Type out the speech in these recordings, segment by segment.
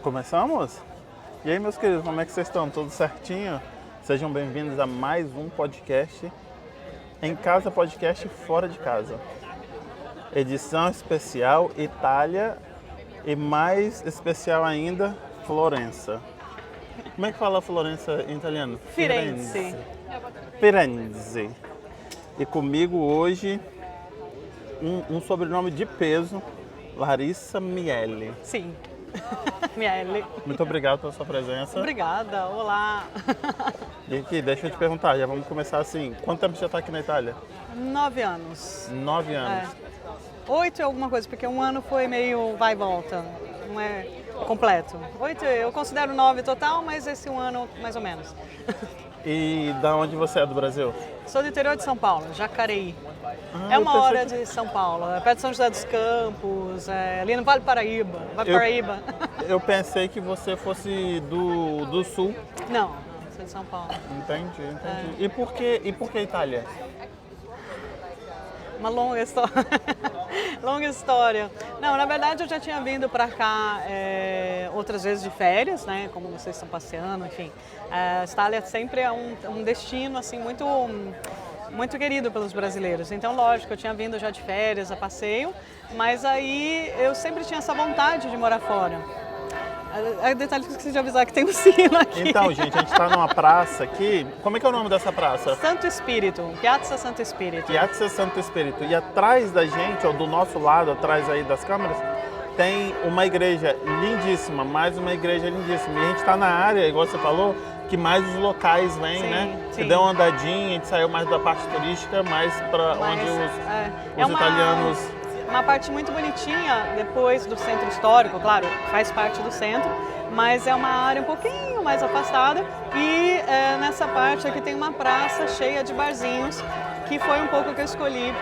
Começamos? E aí, meus queridos, como é que vocês estão? Tudo certinho? Sejam bem-vindos a mais um podcast Em Casa Podcast Fora de Casa. Edição especial Itália e mais especial ainda, Florença. Como é que fala Florença em italiano? Firenze. Firenze. E comigo hoje um sobrenome de peso, Larissa Miele. Sim. Miele. Muito obrigado pela sua presença. Obrigada, olá. E aqui, deixa eu te perguntar, já vamos começar assim. Quanto tempo você já está aqui na Itália? 9 anos. 9 anos. 8 é alguma coisa, porque um ano foi meio vai e volta, não é completo. 8 eu considero 9 total, mas esse um ano mais ou menos. E da onde você é do Brasil? Sou do interior de São Paulo, Jacareí. Ah, É uma hora de São Paulo, é perto de São José dos Campos, ali no Vale do Paraíba. Paraíba. Eu pensei que você fosse do sul. Não, sou de São Paulo. Entendi. E por que Itália? Uma longa história. Longa história. Não, na verdade eu já tinha vindo para cá outras vezes de férias, né? Como vocês estão passeando, enfim. A Itália sempre é um destino assim muito querido pelos brasileiros. Então, lógico, eu tinha vindo já de férias, a passeio, mas aí eu sempre tinha essa vontade de morar fora. Detalhe que eu esqueci de avisar que tem um sino aqui. Então, gente, a gente está numa praça aqui. Como é que é o nome dessa praça? Santo Espírito, Piazza Santo Espírito. Piazza Santo Espírito. E atrás da gente, ou do nosso lado, atrás aí das câmeras, tem uma igreja lindíssima, mais uma igreja lindíssima. E a gente está na área, igual você falou, que mais os locais vêm, sim, né? Sim. Que deu uma andadinha, a gente saiu mais da parte turística, mais para onde os italianos... Uma parte muito bonitinha depois do centro histórico, claro, faz parte do centro, mas é uma área um pouquinho mais afastada e nessa parte aqui tem uma praça cheia de barzinhos, que foi um pouco que eu escolhi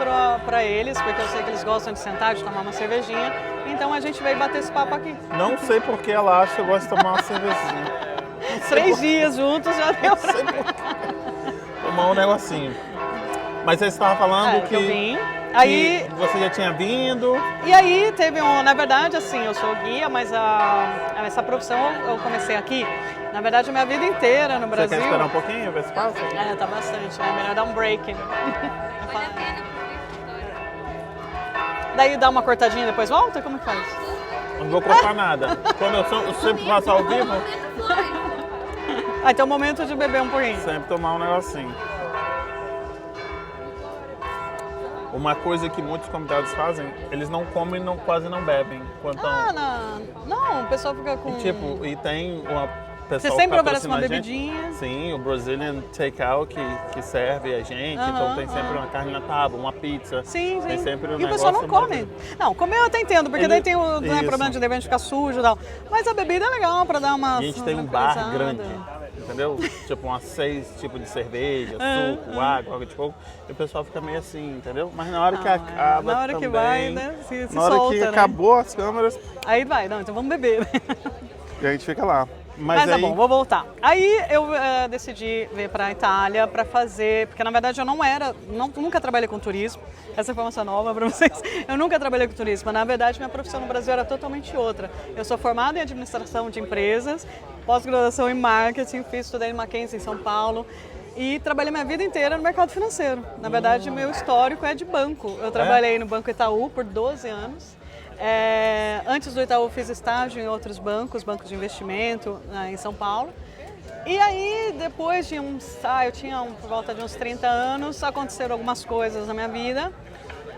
para eles, porque eu sei que eles gostam de sentar, de tomar uma cervejinha, então a gente veio bater esse papo aqui. Não sei porque ela acha que eu gosto de tomar uma cervejinha. 3 dias juntos já deu pra... Tomar um negocinho. Mas você estava falando que... Eu vim. Aí, que você já tinha vindo. E aí teve na verdade assim, eu sou guia, mas essa profissão eu comecei aqui, na verdade a minha vida inteira no Brasil. Você quer esperar um pouquinho, ver se passa? Tá bastante, né? Melhor dar um break. Daí dá uma cortadinha e depois volta? Como que faz? Não vou cortar nada. Quando eu sempre faço ao vivo... Então é o momento de beber um pouquinho. Sempre tomar um negocinho. Uma coisa que muitos convidados fazem, eles não comem e quase não bebem. Não, o pessoal fica com... E tem uma pessoa Você sempre oferece uma bebidinha. Sim, o Brazilian Takeout que serve a gente. Então tem sempre uma carne na tábua, uma pizza. Sim. Tem sempre E o pessoal não come. Não, comer eu até entendo, porque daí tem o problema de repente ficar sujo e tal. Mas a bebida é legal pra dar uma... E a gente tem um bar grande. Entendeu? Tipo umas 6 tipos de cerveja, suco, água de coco. E o pessoal fica meio assim, entendeu? Mas na hora que acaba na hora também, que vai, né? Se na hora solta, que né? acabou as câmeras... Aí vai, então vamos beber. E a gente fica lá. Mas tá bom, vou voltar. Aí eu decidi vir para a Itália para fazer, porque na verdade eu nunca trabalhei com turismo. Essa informação é nova para vocês. Eu nunca trabalhei com turismo. Na verdade, minha profissão no Brasil era totalmente outra. Eu sou formada em administração de empresas, pós-graduação em marketing, estudei no Mackenzie em São Paulo e trabalhei minha vida inteira no mercado financeiro. Na verdade, meu histórico é de banco. Eu trabalhei no Banco Itaú por 12 anos. Antes do Itaú fiz estágio em outros bancos de investimento em São Paulo. E aí depois de eu tinha por volta de uns 30 anos, aconteceram algumas coisas na minha vida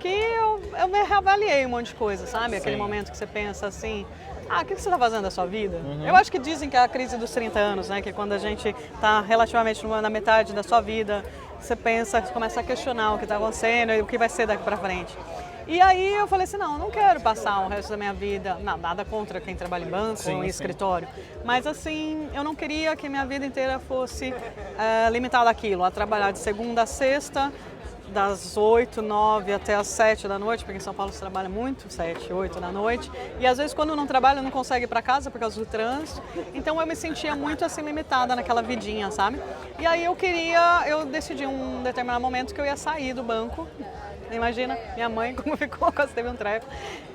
que eu me reavaliei um monte de coisa, sabe? Aquele momento que você pensa assim, o que você está fazendo da sua vida? Eu acho que dizem que é a crise dos 30 anos, né? Que quando a gente está relativamente na metade da sua vida, você começa a questionar o que está acontecendo e o que vai ser daqui para frente. E aí eu falei assim, não quero passar o resto da minha vida, nada contra quem trabalha em banco ou em escritório, mas assim, eu não queria que minha vida inteira fosse limitada àquilo, a trabalhar de segunda a sexta, das 8, 9 até as 7 da noite, porque em São Paulo se trabalha muito, 7, 8 da noite, e às vezes quando não trabalha não consegue ir para casa por causa do trânsito, então eu me sentia muito assim limitada naquela vidinha, sabe? E aí eu decidi em um determinado momento que eu ia sair do banco, Imagina minha mãe como ficou, quase teve um treco.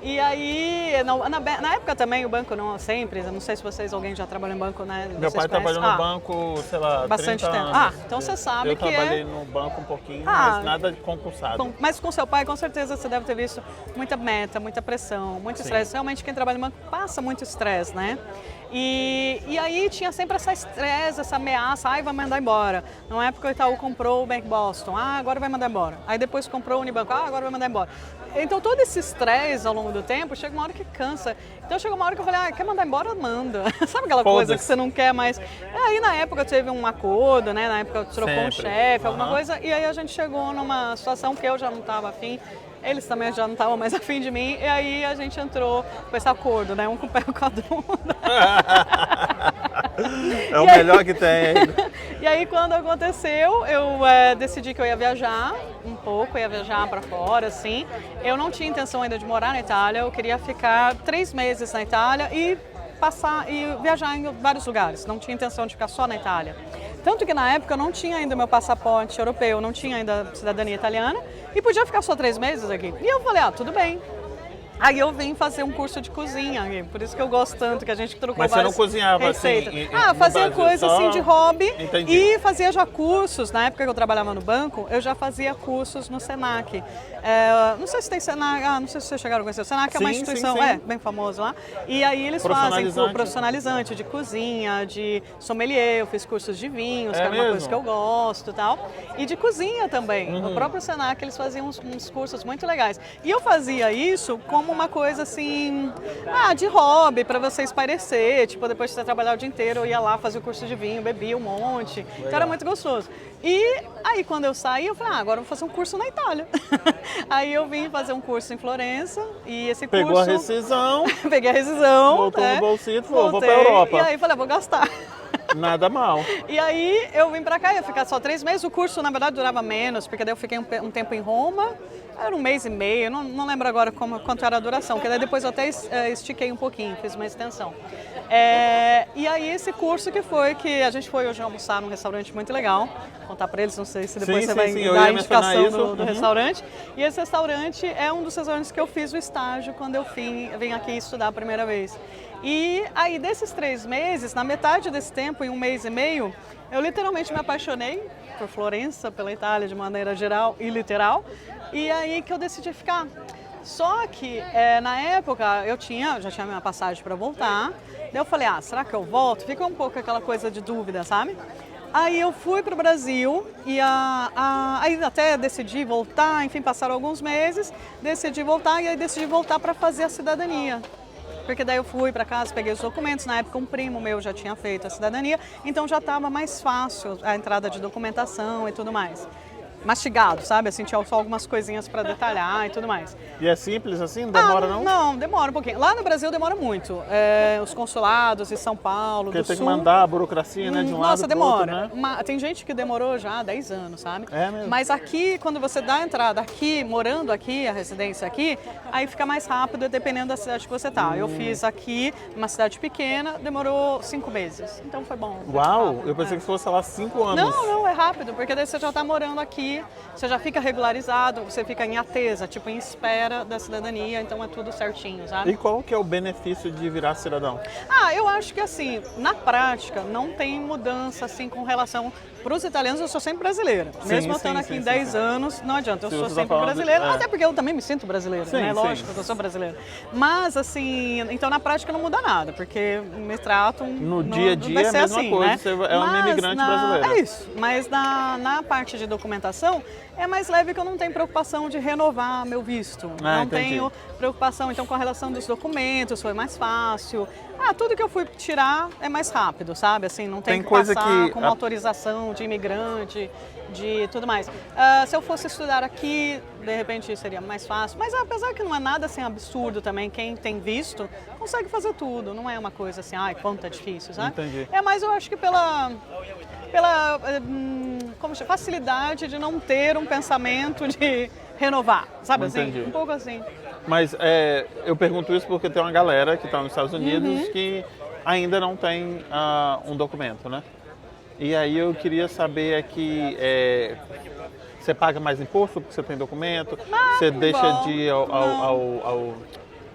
E aí, na época também, o banco não sempre, não sei se alguém já trabalhou em banco, né? Meu pai trabalhou no banco, sei lá, bastante 30 tempo. anos. Então você sabe que eu trabalhei no banco um pouquinho, mas nada de concursado. Mas com seu pai, com certeza, você deve ter visto muita meta, muita pressão, muito estresse. Realmente, quem trabalha no banco passa muito estresse, né? E aí tinha sempre essa estresse, essa ameaça, vai mandar embora. Na época o Itaú comprou o Bank Boston, agora vai mandar embora. Aí depois comprou o Unibanco, agora vai mandar embora. Então todo esse estresse ao longo do tempo, chega uma hora que cansa. Então chegou uma hora que eu falei, quer mandar embora? Manda. Sabe aquela coisa que você não quer mais? Aí na época teve um acordo, né? Na época trocou um chefe, alguma coisa, e aí a gente chegou numa situação que eu já não estava afim. Eles também já não estavam mais afim de mim, e aí a gente entrou com esse acordo, né? Um com o pé e com a bunda. É o melhor que tem. E aí quando aconteceu, eu decidi que eu ia viajar um pouco, ia viajar para fora, assim. Eu não tinha intenção ainda de morar na Itália, eu queria ficar 3 meses na Itália e viajar em vários lugares. Não tinha intenção de ficar só na Itália. Tanto que na época eu não tinha ainda meu passaporte europeu, não tinha ainda cidadania italiana e podia ficar só 3 meses aqui. E eu falei, tudo bem. Aí eu vim fazer um curso de cozinha, por isso que eu gosto tanto, que a gente trocou várias receitas. Mas você não cozinhava assim? Fazia coisa assim de hobby. Entendi. E fazia já cursos. Na época que eu trabalhava no banco, eu já fazia cursos no Senac. Não sei se tem Senac, não sei se vocês chegaram a conhecer. O Senac é uma instituição bem famosa lá. E aí eles fazem profissionalizante de cozinha, de sommelier, eu fiz cursos de vinhos, que é uma coisa que eu gosto e tal. E de cozinha também. No próprio Senac eles faziam uns cursos muito legais. E eu fazia isso como uma coisa assim, de hobby, para você espairecer. Tipo, depois de você trabalhar o dia inteiro, eu ia lá fazer o curso de vinho, bebia um monte. Então era muito gostoso. E aí quando eu saí, eu falei, agora eu vou fazer um curso na Itália. Aí eu vim fazer um curso em Florença e esse curso... Pegou a rescisão. Peguei a rescisão. Voltou no bolsinho e falou, vou pra Europa. E aí falei, vou gastar. Nada mal. E aí eu vim pra cá, ia ficar só 3 meses. O curso, na verdade, durava menos, porque daí eu fiquei um tempo em Roma. Era 1 mês e meio, não lembro agora quanto era a duração, porque daí depois eu até estiquei um pouquinho, fiz uma extensão. E aí esse curso que a gente foi hoje almoçar num restaurante muito legal, vou contar para eles, não sei se depois você vai dar a indicação do restaurante. E esse restaurante é um dos restaurantes que eu fiz o estágio quando eu vim aqui estudar a primeira vez. E aí desses 3 meses, na metade desse tempo, em 1 mês e meio, eu literalmente me apaixonei por Florença, pela Itália de maneira geral e literal. E aí que eu decidi ficar. Só que na época eu já tinha minha passagem para voltar. Daí eu falei, será que eu volto? Fica um pouco aquela coisa de dúvida, sabe? Aí eu fui para o Brasil e aí até decidi voltar, enfim, passaram alguns meses, decidi voltar e aí decidi voltar para fazer a cidadania. Porque daí eu fui para casa, peguei os documentos, na época um primo meu já tinha feito a cidadania, então já estava mais fácil a entrada de documentação e tudo mais. Mastigado, sabe? Assim, tinha só algumas coisinhas para detalhar e tudo mais. E é simples assim? Não demora não? Não, demora um pouquinho. Lá no Brasil demora muito. Os consulados de São Paulo, porque do Sul... tem que mandar a burocracia, né, de um lado pro outro, né? Tem gente que demorou já 10 anos, sabe? É mesmo? Mas aqui, quando você dá a entrada aqui, morando aqui, a residência aqui, aí fica mais rápido dependendo da cidade que você tá. Eu fiz aqui, numa cidade pequena, demorou 5 meses. Então foi bom. Uau! Rápido, eu pensei que fosse lá 5 anos. Não, é rápido, porque daí você já tá morando aqui, você já fica regularizado, você fica em atesa, tipo em espera da cidadania, então é tudo certinho, sabe? E qual que é o benefício de virar cidadão? Eu acho que assim, na prática, não tem mudança assim com relação... Para os italianos, eu sou sempre brasileira. Mesmo eu estando aqui em 10 anos, não adianta, eu sou sempre brasileira. Até porque eu também me sinto brasileira, né? Lógico que eu sou brasileira. Mas, assim, então na prática não muda nada, porque me tratam... No dia a dia é a mesma coisa, né? Você é uma imigrante brasileira. É isso, mas na parte de documentação, é mais leve que eu não tenho preocupação de renovar meu visto. Não tenho preocupação, então, com a relação dos documentos, foi mais fácil. Tudo que eu fui tirar é mais rápido, sabe? Assim, não tem que passar com uma autorização de imigrante, de tudo mais. Se eu fosse estudar aqui, de repente seria mais fácil. Mas apesar que não é nada assim absurdo também, quem tem visto consegue fazer tudo. Não é uma coisa assim, quanto é difícil, sabe? Entendi. É mais, eu acho que pela facilidade de não ter um pensamento de renovar, sabe? Assim, um pouco assim. Mas eu pergunto isso porque tem uma galera que está nos Estados Unidos que ainda não tem um documento, né? E aí eu queria saber aqui, Você paga mais imposto porque você tem documento? Ah, Você deixa igual. de ir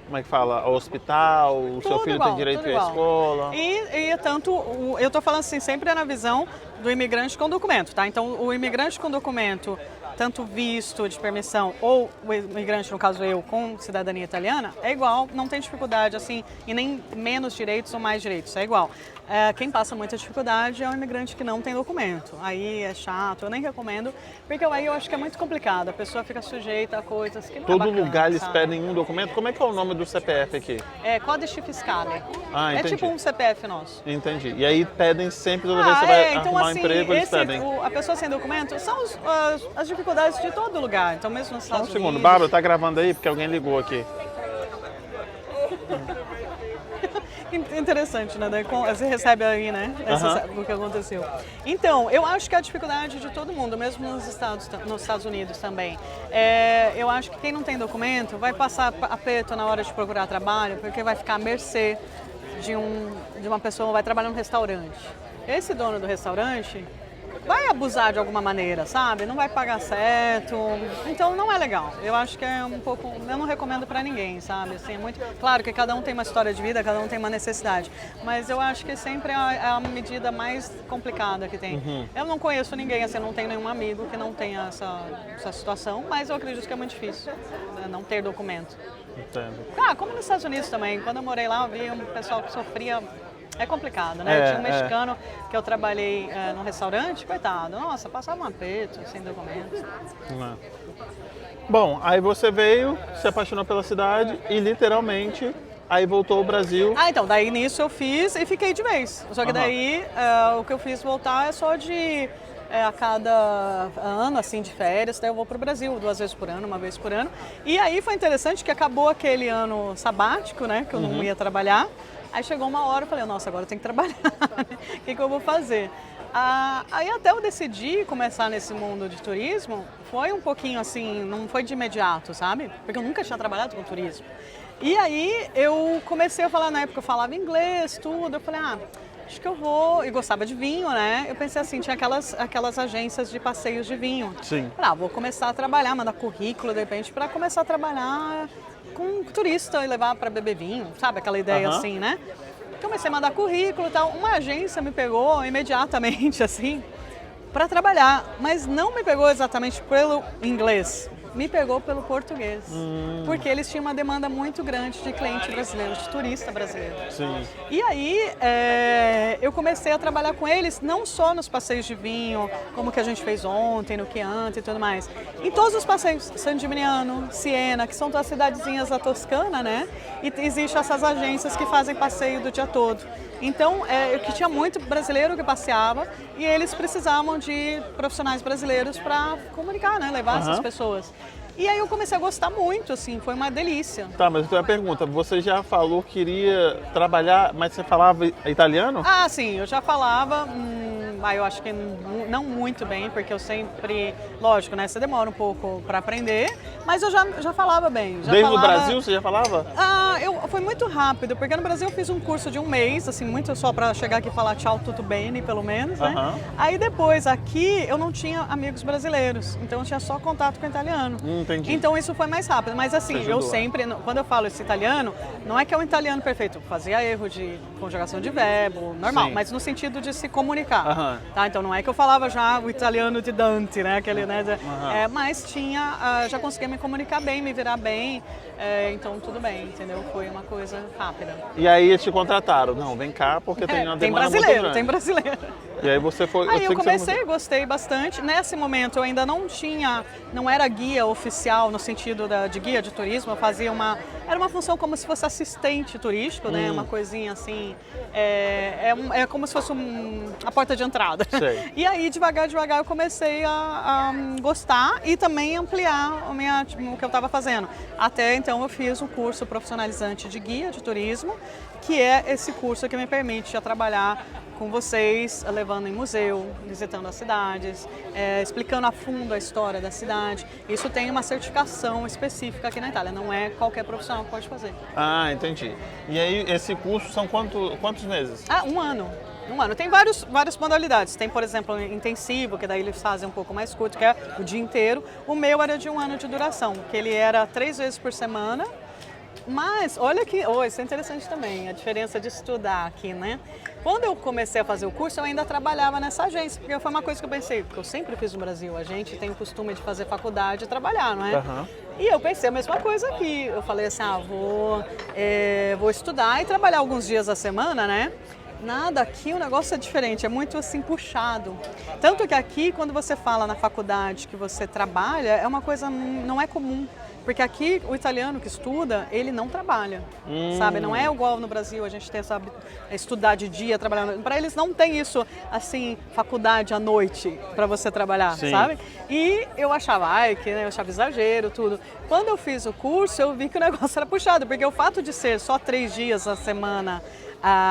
como é que fala? Ao hospital? O seu Tudo filho igual, tem direito tudo à igual. escola? E tanto, eu tô falando assim, sempre na visão do imigrante com documento, tá? Então, o imigrante com documento, tanto visto de permissão ou o imigrante, no caso eu, com cidadania italiana, é igual, não tem dificuldade assim, e nem menos direitos ou mais direitos, é igual. Quem passa muita dificuldade é o imigrante que não tem documento. Aí é chato, eu nem recomendo, porque aí eu acho que é muito complicado, a pessoa fica sujeita a coisas que não Todo é bacana, lugar eles sabe? pedem um documento? Como é que é o nome do CPF aqui? É Codice Fiscale. Ah, É entendi. tipo um CPF nosso. Entendi. E aí pedem sempre, toda vez que você vai arrumar um emprego, eles pedem. A pessoa sem documento são as dificuldades de todo lugar. Então, mesmo nos Só um Estados segundo. Unidos... Bárbara, tá gravando aí? Porque alguém ligou aqui. Interessante, né? Você recebe aí, né? O que aconteceu. Então, eu acho que a dificuldade de todo mundo, mesmo nos Estados Unidos também, eu acho que quem não tem documento vai passar aperto na hora de procurar trabalho, porque vai ficar à mercê de uma pessoa, vai trabalhar num restaurante. Esse dono do restaurante vai abusar de alguma maneira, sabe? Não vai pagar certo. Então não é legal. Eu acho que é um pouco... Eu não recomendo pra ninguém, sabe? Assim, é muito... Claro que cada um tem uma história de vida, cada um tem uma necessidade. Mas eu acho que sempre é a medida mais complicada que tem. Eu não conheço ninguém, assim, não tenho nenhum amigo que não tenha essa situação, mas eu acredito que é muito difícil, né, não ter documento. Entendo. Como nos Estados Unidos também. Quando eu morei lá, eu vi um pessoal que sofria... É complicado, né? Tinha um mexicano que eu trabalhei num restaurante, coitado. Nossa, passava um aperto, sem documento. Bom, aí você veio, se apaixonou pela cidade e literalmente aí voltou ao Brasil. Então, daí nisso eu fiz e fiquei de vez. Só que daí o que eu fiz voltar é só de... a cada ano, assim, de férias, daí eu vou para o Brasil 2 vezes por ano, 1 vez por ano. E aí foi interessante que acabou aquele ano sabático, né, que eu não ia trabalhar. Aí chegou uma hora, eu falei, nossa, agora eu tenho que trabalhar, o que eu vou fazer? Aí até eu decidi começar nesse mundo de turismo, foi um pouquinho assim, não foi de imediato, sabe? Porque eu nunca tinha trabalhado com turismo. E aí eu comecei a falar, na época eu falava inglês, tudo, eu falei, acho que eu vou, e gostava de vinho, né? Eu pensei assim, tinha aquelas agências de passeios de vinho. Sim. Falei, vou começar a trabalhar, mandar currículo, de repente, para começar a trabalhar com turista e levar para beber vinho, sabe? Aquela ideia assim, né? Comecei a mandar currículo e tal. Uma agência me pegou imediatamente, assim, para trabalhar, mas não me pegou exatamente pelo inglês. Me pegou pelo português, porque eles tinham uma demanda muito grande de cliente brasileiro, de turista brasileiro. Sim. E aí eu comecei a trabalhar com eles, não só nos passeios de vinho, como que a gente fez ontem, no Chianti e tudo mais. Em todos os passeios, San Gimignano, Siena, que são as cidadezinhas da Toscana, né? E existem essas agências que fazem passeio do dia todo. Então, que tinha muito brasileiro que passeava e eles precisavam de profissionais brasileiros para comunicar, né? Levar essas pessoas. E aí eu comecei a gostar muito, assim, foi uma delícia. Tá, mas eu tenho uma pergunta. Você já falou que iria trabalhar, mas você falava italiano? Sim, eu já falava, eu acho que não muito bem, porque eu sempre, lógico, né, você demora um pouco para aprender, mas eu já falava bem. Desde o Brasil você já falava? Foi muito rápido, porque no Brasil eu fiz um curso de 1 mês, assim, muito só para chegar aqui e falar tchau, tudo bem, pelo menos, né? Aí depois, aqui, eu não tinha amigos brasileiros, então eu tinha só contato com italiano. Entendi. Então isso foi mais rápido, mas assim, eu sempre, quando eu falo esse italiano, não é que é um italiano perfeito, eu fazia erro de conjugação de verbo, normal, mas no sentido de se comunicar, tá? Então não é que eu falava já o italiano de Dante, né? Aquele, né? Mas já conseguia me comunicar bem, me virar bem, então tudo bem, entendeu? Foi uma coisa rápida. E aí eles te contrataram? Não, vem cá porque tem uma demanda muito grande. Tem brasileiro. E aí você foi... Aí eu comecei, gostei bastante. Nesse momento eu ainda não era guia oficial no sentido de guia de turismo, eu fazia era uma função como se fosse assistente turístico, né? Uma coisinha assim, é como se fosse a porta de entrada. Sei. E aí devagar eu comecei a gostar e também ampliar o que eu estava fazendo. Até então eu fiz um curso profissionalizante de guia de turismo, que é esse curso que me permite trabalhar com vocês, levando em museu, visitando as cidades, explicando a fundo a história da cidade. Isso tem uma certificação específica aqui na Itália, não é qualquer profissional que pode fazer. Entendi. E aí esse curso são quantos meses? 1 ano. Um ano. Tem várias modalidades. Tem, por exemplo, intensivo, que daí eles fazem um pouco mais curto, que é o dia inteiro. O meu era de 1 ano de duração, que ele era 3 vezes por semana. Mas, olha que, isso é interessante também, a diferença de estudar aqui, né? Quando eu comecei a fazer o curso, eu ainda trabalhava nessa agência, porque foi uma coisa que eu pensei, porque eu sempre fiz no Brasil, a gente tem o costume de fazer faculdade e trabalhar, não é? Uhum. E eu pensei a mesma coisa aqui, eu falei assim, vou estudar e trabalhar alguns dias da semana, né? Nada, aqui o negócio é diferente, é muito assim puxado. Tanto que aqui, quando você fala na faculdade que você trabalha, é uma coisa, não é comum. Porque aqui o italiano que estuda, ele não trabalha, sabe? Não é igual no Brasil, a gente tem, sabe, estudar de dia, trabalhar. Para eles não tem isso, assim, faculdade à noite para você trabalhar, Sim. sabe? E eu achava, eu achava exagero, tudo. Quando eu fiz o curso, eu vi que o negócio era puxado, porque o fato de ser só 3 dias a semana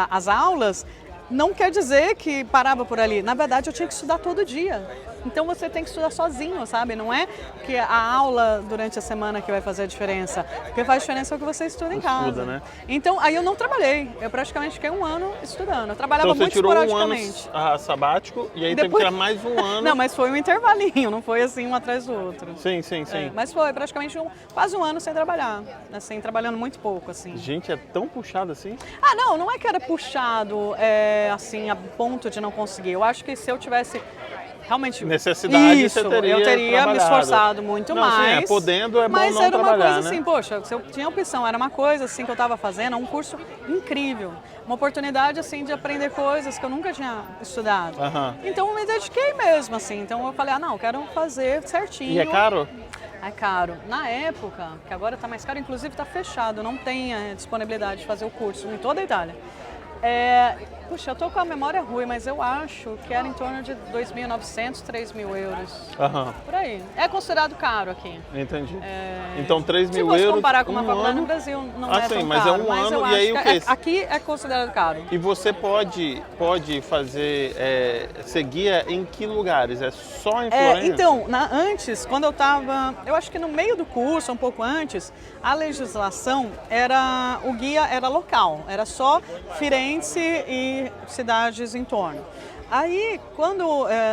as aulas, não quer dizer que parava por ali. Na verdade, eu tinha que estudar todo dia. Então você tem que estudar sozinho, sabe? Não é que a aula durante a semana que vai fazer a diferença. O que faz diferença é o que você estuda em casa. Estuda, né? Então, aí eu não trabalhei. Eu praticamente fiquei 1 ano estudando. Eu trabalhava Então você muito tirou esporadicamente. 1 ano sabático e aí teve que tirar mais 1 ano. Não, mas foi um intervalinho, não foi assim um atrás do outro. Sim. Mas foi praticamente quase 1 ano sem trabalhar. Assim, trabalhando muito pouco, assim. Gente, é tão puxado assim? Não é que era puxado, assim, a ponto de não conseguir. Eu acho que se eu tivesse realmente necessidade, você teria eu teria me esforçado muito mais. Sim, podendo é bom mas não era uma trabalhar, coisa né? assim, poxa, se eu tinha opção, era uma coisa assim que eu estava fazendo, um curso incrível, uma oportunidade assim de aprender coisas que eu nunca tinha estudado. Então eu me dediquei mesmo assim. Então eu falei, eu quero fazer certinho. E é caro? É caro. Na época, que agora está mais caro, inclusive está fechado, não tem disponibilidade de fazer o curso em toda a Itália. Puxa, eu tô com a memória ruim, mas eu acho que era em torno de 2.900, 3.000 euros. Por aí. É considerado caro aqui. Entendi. Então 3.000 euros. Se você comparar com uma faculdade no Brasil, não é tão mas caro. É um ano, e aí o que? Aqui é considerado caro. E você pode fazer, ser guia em que lugares? É só em Florença? Então, antes, quando eu estava, eu acho que no meio do curso, um pouco antes, a legislação o guia era local, era só Firenze e cidades em torno. Aí,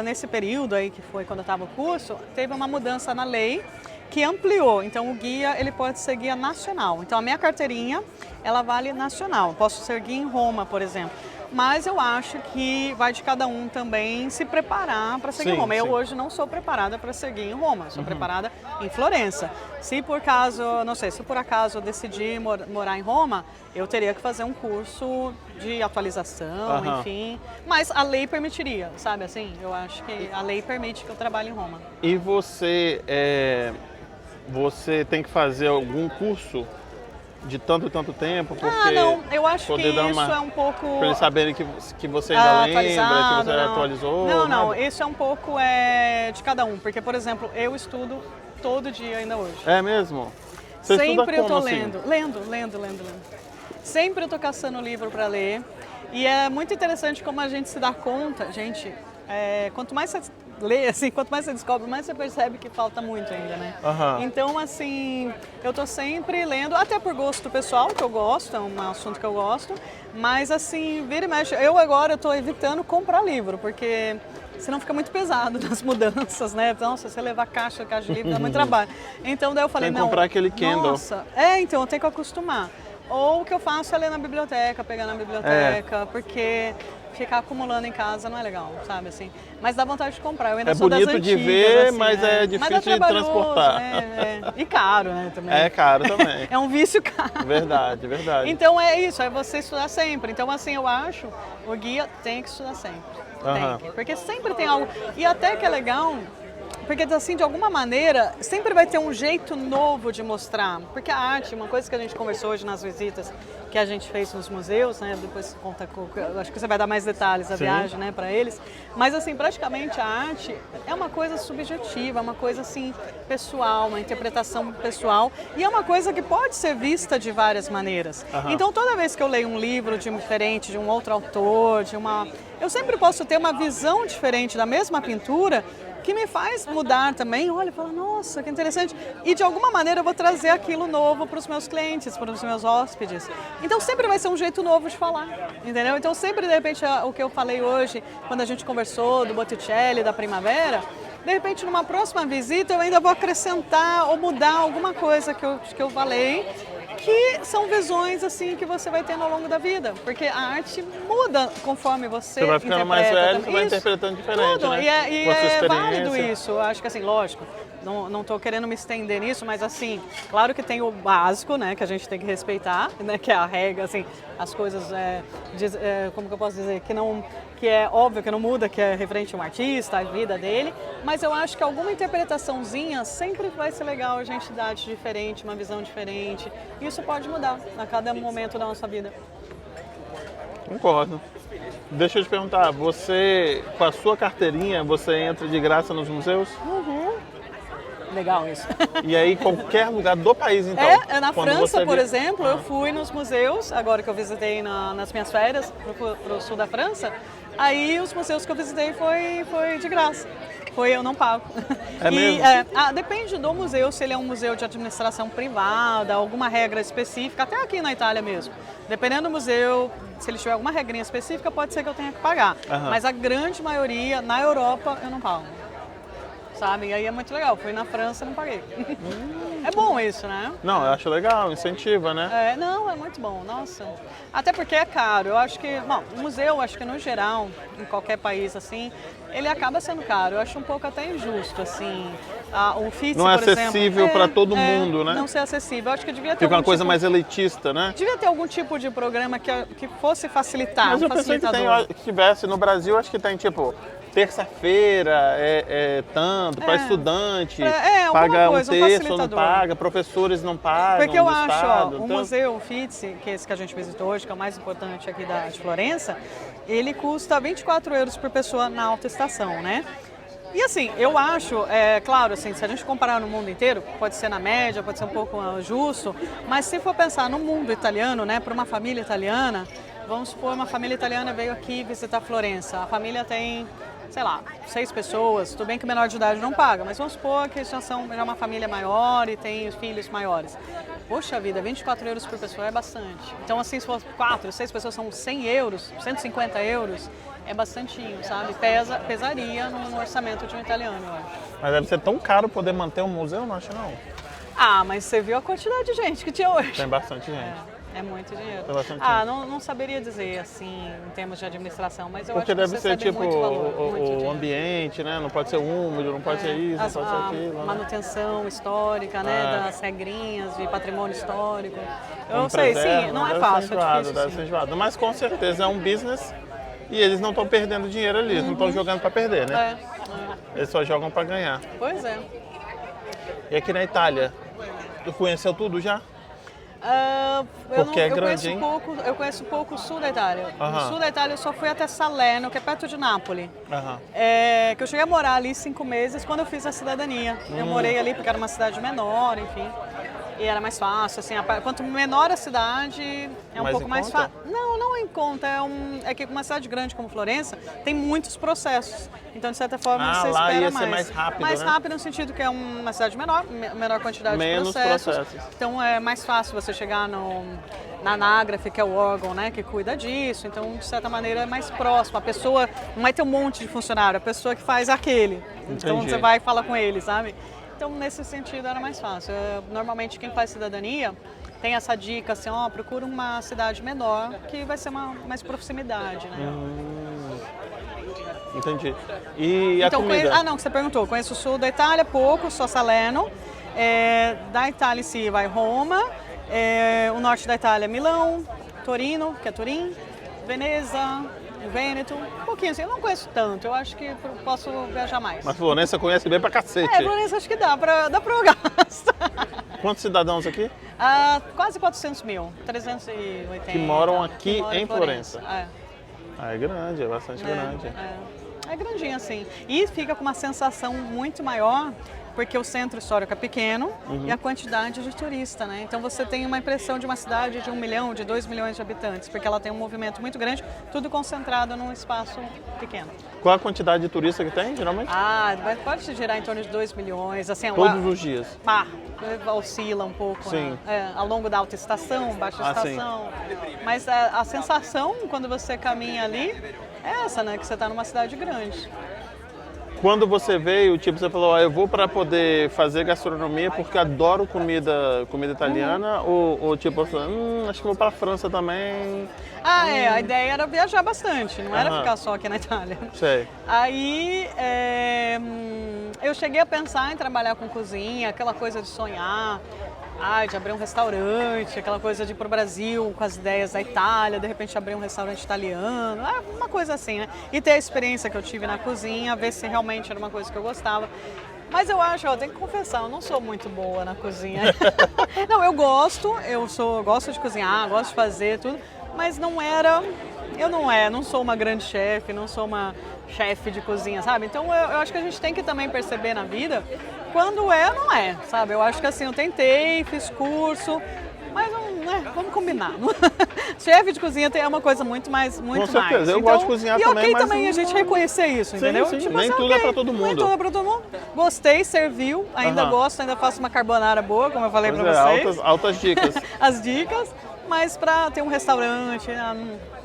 nesse período aí que foi quando eu estava no curso, teve uma mudança na lei que ampliou. Então, o guia, ele pode ser guia nacional. Então, a minha carteirinha, ela vale nacional. Posso ser guia em Roma, por exemplo. Mas eu acho que vai de cada um também se preparar para seguir em Roma. Eu hoje não sou preparada para seguir em Roma, sou preparada em Florença. Se por acaso eu decidir morar em Roma, eu teria que fazer um curso de atualização, enfim. Mas a lei permitiria, sabe assim? Eu acho que a lei permite que eu trabalhe em Roma. E você tem que fazer algum curso de tanto tempo? Porque não, eu acho que isso é um pouco... Para eles saberem que você ainda lembra, que você atualizou? Não, isso é um pouco de cada um. Porque, por exemplo, eu estudo todo dia ainda hoje. É mesmo? Você sempre eu tô assim? lendo. Sempre eu tô caçando livro para ler. E é muito interessante como a gente se dá conta, gente, quanto mais você lê, assim, quanto mais você descobre, mais você percebe que falta muito ainda, né? Então, assim, eu tô sempre lendo, até por gosto pessoal, que eu gosto, é um assunto que eu gosto, mas, assim, vira e mexe. Eu tô evitando comprar livro, porque senão fica muito pesado nas mudanças, né? Então, se você levar caixa de livro, dá muito trabalho. Então, daí eu falei, tem que comprar aquele Kindle. Então, eu tenho que acostumar. Ou o que eu faço é ler na biblioteca, pegar na biblioteca, porque ficar acumulando em casa não é legal, sabe, assim. Mas dá vontade de comprar, eu ainda sou das antigas. É bonito de ver, assim, mas é difícil de transportar. E caro, né, também. É caro também. É um vício caro. Verdade. Então é isso, é você estudar sempre. Então, assim, eu acho, o guia tem que estudar sempre. Tem que, porque sempre tem algo. E até que é legal... Porque, assim, de alguma maneira, sempre vai ter um jeito novo de mostrar. Porque a arte, uma coisa que a gente conversou hoje nas visitas que a gente fez nos museus, né? Depois conta, acho que você vai dar mais detalhes da viagem, né, para eles. Mas, assim, praticamente a arte é uma coisa subjetiva, uma coisa, assim, pessoal, uma interpretação pessoal. E é uma coisa que pode ser vista de várias maneiras. Então, toda vez que eu leio um livro diferente, de um outro autor, eu sempre posso ter uma visão diferente da mesma pintura, que me faz mudar também, olha, fala, nossa, que interessante. E de alguma maneira eu vou trazer aquilo novo para os meus clientes, para os meus hóspedes. Então sempre vai ser um jeito novo de falar, entendeu? Então sempre, de repente, o que eu falei hoje, quando a gente conversou do Botticelli, da Primavera, de repente, numa próxima visita, eu ainda vou acrescentar ou mudar alguma coisa que eu falei, que são visões assim que você vai tendo ao longo da vida, porque a arte muda conforme você vai ficando mais velho, você vai interpretando diferente, tudo. né? E é válido isso, eu acho que assim, lógico, não estou querendo me estender nisso, mas assim, claro que tem o básico, né, que a gente tem que respeitar, né, que é a regra, assim, as coisas, como que eu posso dizer, que é óbvio que não muda, que é referente a um artista, a vida dele, mas eu acho que alguma interpretaçãozinha sempre vai ser legal a gente dar de diferente, uma visão diferente. Isso pode mudar a cada momento da nossa vida. Concordo. Deixa eu te perguntar, você, com a sua carteirinha, você entra de graça nos museus? Legal isso. E aí, qualquer lugar do país, então? Na França, por exemplo, eu fui nos museus, agora que eu visitei nas minhas férias, para o sul da França, aí os museus que eu visitei foi de graça. Eu não pago. É mesmo? Depende do museu, se ele é um museu de administração privada, alguma regra específica, até aqui na Itália mesmo. Dependendo do museu, se ele tiver alguma regrinha específica, pode ser que eu tenha que pagar. Mas a grande maioria, na Europa, eu não pago. Sabe? E aí é muito legal. Fui na França e não paguei. É bom isso, né? Não, eu acho legal, incentiva, né? Não, é muito bom, nossa. Até porque é caro. Eu acho que, o museu, acho que no geral, em qualquer país assim, ele acaba sendo caro. Eu acho um pouco até injusto, assim. O FITSE, não é por exemplo, acessível para todo mundo, né? Não ser acessível. Eu acho que devia ter Fica uma coisa mais elitista, né? Devia ter algum tipo de programa que fosse facilitar, Mas eu pensei que tivesse no Brasil, acho que tem tipo terça-feira tanto, para estudante, paga um terço, não paga, professores não pagam. Porque eu acho, o museu, o FITSE, que é esse que a gente visitou hoje, que é o mais importante aqui de Florença, ele custa 24 euros por pessoa na autoestação, né? E assim, eu acho, claro, assim, se a gente comparar no mundo inteiro, pode ser na média, pode ser um pouco justo, mas se for pensar no mundo italiano, né, para uma família italiana, vamos supor, uma família italiana veio aqui visitar Florença, a família tem, sei lá, 6 pessoas, tudo bem que o menor de idade não paga, mas vamos supor que já é uma família maior e tem filhos maiores. Poxa vida, 24 euros por pessoa é bastante. Então assim, se for 4, 6 pessoas são 100 euros, 150 euros, é bastantinho, sabe? Pesaria no orçamento de um italiano, eu acho. Mas deve ser tão caro poder manter um museu, não acho não. Mas você viu a quantidade de gente que tinha hoje. Tem bastante gente. É muito dinheiro. Não saberia dizer assim em termos de administração, mas eu porque acho que deve ser tipo muito valor, o ambiente, né? Não pode ser úmido, não pode ser isso, não pode ser aquilo. Manutenção histórica, né? Das regrinhas de patrimônio histórico. Eu sei, sim, não é fácil, é difícil. Deve ser enjoado, mas com certeza é um business e eles não estão perdendo dinheiro ali, eles não estão jogando para perder, né? Eles só jogam para ganhar. Pois é. E aqui na Itália, tu conheceu tudo já? Porque é grande, eu conheço pouco o sul da Itália. No sul da Itália eu só fui até Salerno, que é perto de Nápoles. Que eu cheguei a morar ali 5 meses quando eu fiz a cidadania. Eu morei ali porque era uma cidade menor, enfim. E era mais fácil, assim, quanto menor a cidade, é um pouco mais fácil. Não em conta, é que uma cidade grande como Florença tem muitos processos. Então, de certa forma, você lá espera ia mais. Ser mais rápido, mais né? rápido no sentido que é uma cidade menor quantidade de processos. Então, é mais fácil você chegar na Anagrafe, que é o órgão, né, que cuida disso. Então, de certa maneira, é mais próximo. A pessoa não vai ter um monte de funcionário, a pessoa que faz aquele. Então, você vai e fala com ele, sabe? Então, nesse sentido, era mais fácil. Normalmente, quem faz cidadania tem essa dica, assim, procura uma cidade menor, que vai ser mais proximidade, né? Entendi. E a comida? Que você perguntou. Conheço o sul da Itália, pouco, só Salerno. Da Itália em si, vai Roma. O norte da Itália, Milão, Torino, que é Turim, Veneza, Vêneto, um pouquinho assim, eu não conheço tanto, eu acho que posso viajar mais. Mas Florença conhece bem pra cacete. Florença acho que dá pra eu gastar. Quantos cidadãos aqui? Quase 400 mil, 380. Que moram aqui em Florença. É grande, é bastante grande. É grandinho assim. E fica com uma sensação muito maior, porque o centro histórico é pequeno e a quantidade de turista, né? Então você tem uma impressão de uma cidade de 1 milhão, de 2 milhões de habitantes, porque ela tem um movimento muito grande, tudo concentrado num espaço pequeno. Qual a quantidade de turista que tem, geralmente? Pode se girar em torno de 2 milhões, assim... Todos os dias? Oscila um pouco, Sim. né? Ao longo da alta estação, baixa estação. Mas a sensação, quando você caminha ali, é essa, né? Que você está numa cidade grande. Quando você veio, tipo, você falou, eu vou para poder fazer gastronomia porque adoro comida italiana, ou tipo, acho que vou para a França também. A ideia era viajar bastante, não era ficar só aqui na Itália. Sei. Aí eu cheguei a pensar em trabalhar com cozinha, aquela coisa de sonhar, de abrir um restaurante, aquela coisa de ir pro Brasil com as ideias da Itália, de repente abrir um restaurante italiano, uma coisa assim, né? E ter a experiência que eu tive na cozinha, ver se realmente era uma coisa que eu gostava. Mas eu acho, tenho que confessar, eu não sou muito boa na cozinha. Não, eu gosto de cozinhar, gosto de fazer tudo, mas não sou uma grande chefe, não sou uma chefe de cozinha, sabe? Então eu acho que a gente tem que também perceber na vida quando é ou não é, sabe? Eu acho que assim, eu tentei, fiz curso, mas não, né? Vamos combinar. Chefe de cozinha é uma coisa muito mais. Com certeza, eu gosto de cozinhar também, ok mas também a gente reconhecer isso, entendeu? Sim, tipo, nem tudo é pra todo mundo. Nem tudo é pra todo mundo. Gostei, serviu, ainda gosto, ainda faço uma carbonara boa, como eu falei pra vocês. Altas dicas. As dicas, mas pra ter um restaurante,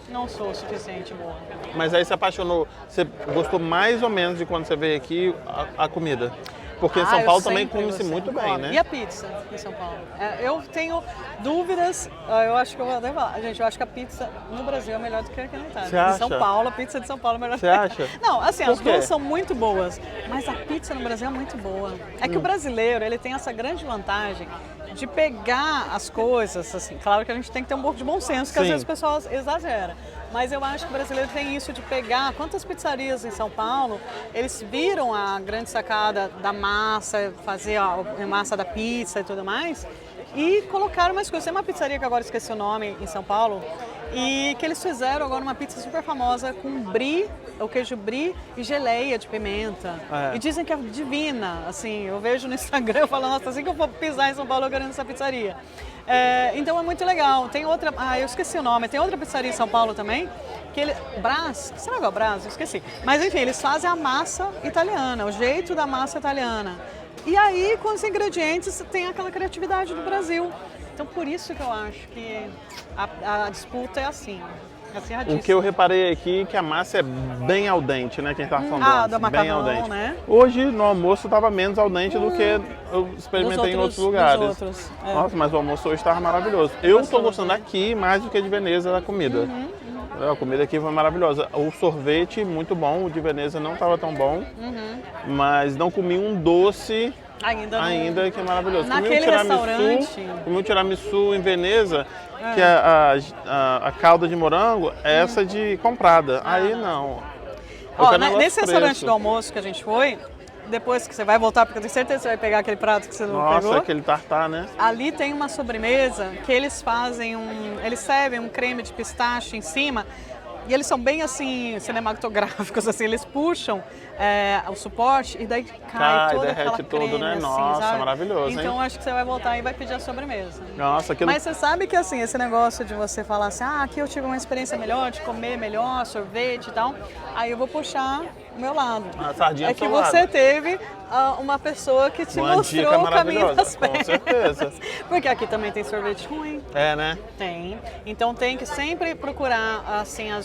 não sou o suficiente boa. Mas aí você apaixonou, você gostou mais ou menos de quando você veio aqui a comida? Porque em São Paulo também come-se muito bem, né? E a pizza em São Paulo? Eu tenho dúvidas, eu acho que eu vou até falar. Gente, eu acho que a pizza no Brasil é melhor do que aqui na Itália. Você acha? Em São Paulo, a pizza de São Paulo é melhor do que Você acha? Não, assim, Por as quê? duas são muito boas, mas a pizza no Brasil é muito boa. É que o brasileiro, ele tem essa grande vantagem de pegar as coisas, assim, claro que a gente tem que ter um pouco de bom senso, que às vezes o pessoal exagera. Mas eu acho que o brasileiro tem isso de pegar, quantas pizzarias em São Paulo, eles viram a grande sacada da massa, fazer a massa da pizza e tudo mais, e colocaram mais coisas. Tem uma pizzaria que agora esqueci o nome em São Paulo, e que eles fizeram agora uma pizza super famosa com brie, o queijo brie e geleia de pimenta. E dizem que é divina, assim, eu vejo no Instagram, eu falo, nossa, assim que eu for pisar em São Paulo, eu quero ir nessa pizzaria. Então é muito legal. Tem outra, eu esqueci o nome, tem outra pizzaria em São Paulo também, que Brás, será que é o Brás? Eu esqueci. Mas enfim, eles fazem a massa italiana, o jeito da massa italiana. E aí, com os ingredientes, tem aquela criatividade do Brasil. Então, por isso que eu acho que a disputa é assim. O que eu reparei aqui é que a massa é bem al dente, né? Quem estava falando do bem al macarrão, dente. né? Hoje, no almoço, estava menos al dente do que eu experimentei em outros lugares. Nossa, mas o almoço hoje estava maravilhoso. Eu estou gostando aqui mais do que de Veneza da comida. A comida aqui foi maravilhosa. O sorvete, muito bom. O de Veneza não estava tão bom. Mas não comi um doce ainda que é maravilhoso. Naquele restaurante. Comi um tiramisu em Veneza, que é a calda de morango, é essa de comprada. Aí não. Nesse restaurante do almoço que a gente foi, depois que você vai voltar, porque eu tenho certeza que você vai pegar aquele prato que você não pegou. Nossa, aquele tartar, né? Ali tem uma sobremesa que eles fazem eles servem um creme de pistache em cima. E eles são bem assim, cinematográficos, assim, eles puxam o suporte e daí cai toda aquela creme, tudo, né? Assim, Nossa, sabe? maravilhoso, Então hein? acho que você vai voltar e vai pedir a sobremesa. Nossa, aquilo... Mas você sabe que assim, esse negócio de você falar assim, aqui eu tive uma experiência melhor, de comer melhor, sorvete e tal, aí eu vou puxar o meu lado. A sardinha é que você teve uma pessoa que te mostrou o caminho das pedras. Com certeza. Porque aqui também tem sorvete ruim. É, né? Tem. Então tem que sempre procurar assim a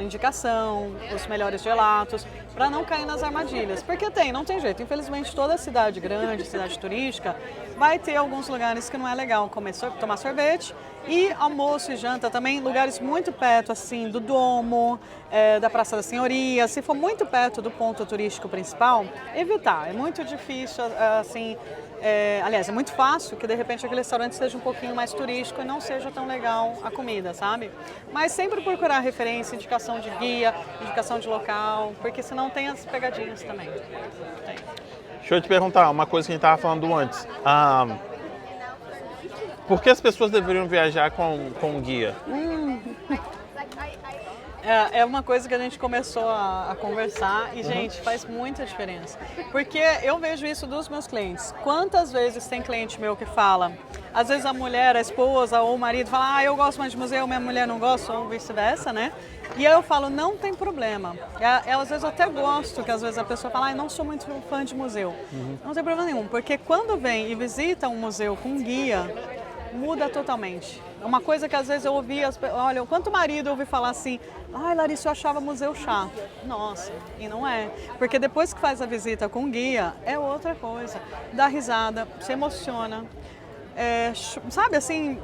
indicação, os melhores gelatos, para não cair nas armadilhas. Porque não tem jeito. Infelizmente toda cidade grande, cidade turística, vai ter alguns lugares que não é legal tomar sorvete. E almoço e janta também, lugares muito perto assim do Duomo, da Praça da Senhoria. Se for muito perto do ponto turístico principal, evitar. É muito difícil, assim, aliás, é muito fácil que de repente aquele restaurante seja um pouquinho mais turístico e não seja tão legal a comida, sabe? Mas sempre procurar referência, indicação de guia, indicação de local, porque senão tem as pegadinhas também. Tem. Deixa eu te perguntar uma coisa que a gente estava falando antes. Por que as pessoas deveriam viajar com um guia? É uma coisa que a gente começou a conversar e, gente, faz muita diferença. Porque eu vejo isso dos meus clientes. Quantas vezes tem cliente meu que fala, às vezes a mulher, a esposa ou o marido fala, eu gosto mais de museu, minha mulher não gosta, ou vice-versa, né? E aí eu falo, não tem problema. Às vezes eu até gosto que às vezes a pessoa fala, eu não sou muito fã de museu. Não tem problema nenhum, porque quando vem e visita um museu com guia, muda totalmente. Uma coisa que às vezes eu ouvi, olha, o quanto marido eu ouvi falar assim, Larissa, eu achava museu chato. Nossa, e não é. Porque depois que faz a visita com guia, é outra coisa. Dá risada, se emociona. Sabe assim,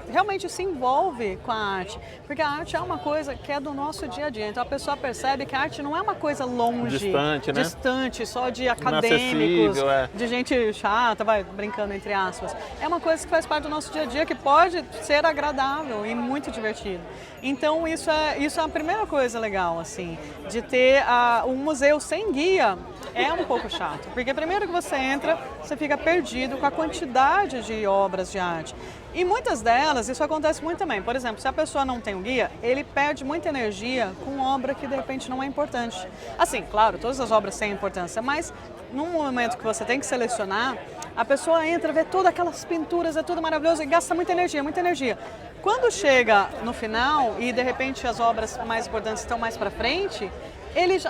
realmente se envolve com a arte, porque a arte é uma coisa que é do nosso dia a dia, então a pessoa percebe que a arte não é uma coisa longe, distante, só de acadêmicos, de gente chata, brincando entre aspas, é uma coisa que faz parte do nosso dia a dia, que pode ser agradável e muito divertido. Então isso é a primeira coisa legal, assim, de ter um museu sem guia. É um pouco chato, porque primeiro que você entra, você fica perdido com a quantidade de obras de arte. E muitas delas, isso acontece muito também. Por exemplo, se a pessoa não tem um guia, ele perde muita energia com obra que de repente não é importante. Assim, claro, todas as obras têm importância, mas num momento que você tem que selecionar, a pessoa entra, vê todas aquelas pinturas, é tudo maravilhoso e gasta muita energia, muita energia. Quando chega no final e de repente as obras mais importantes estão mais para frente,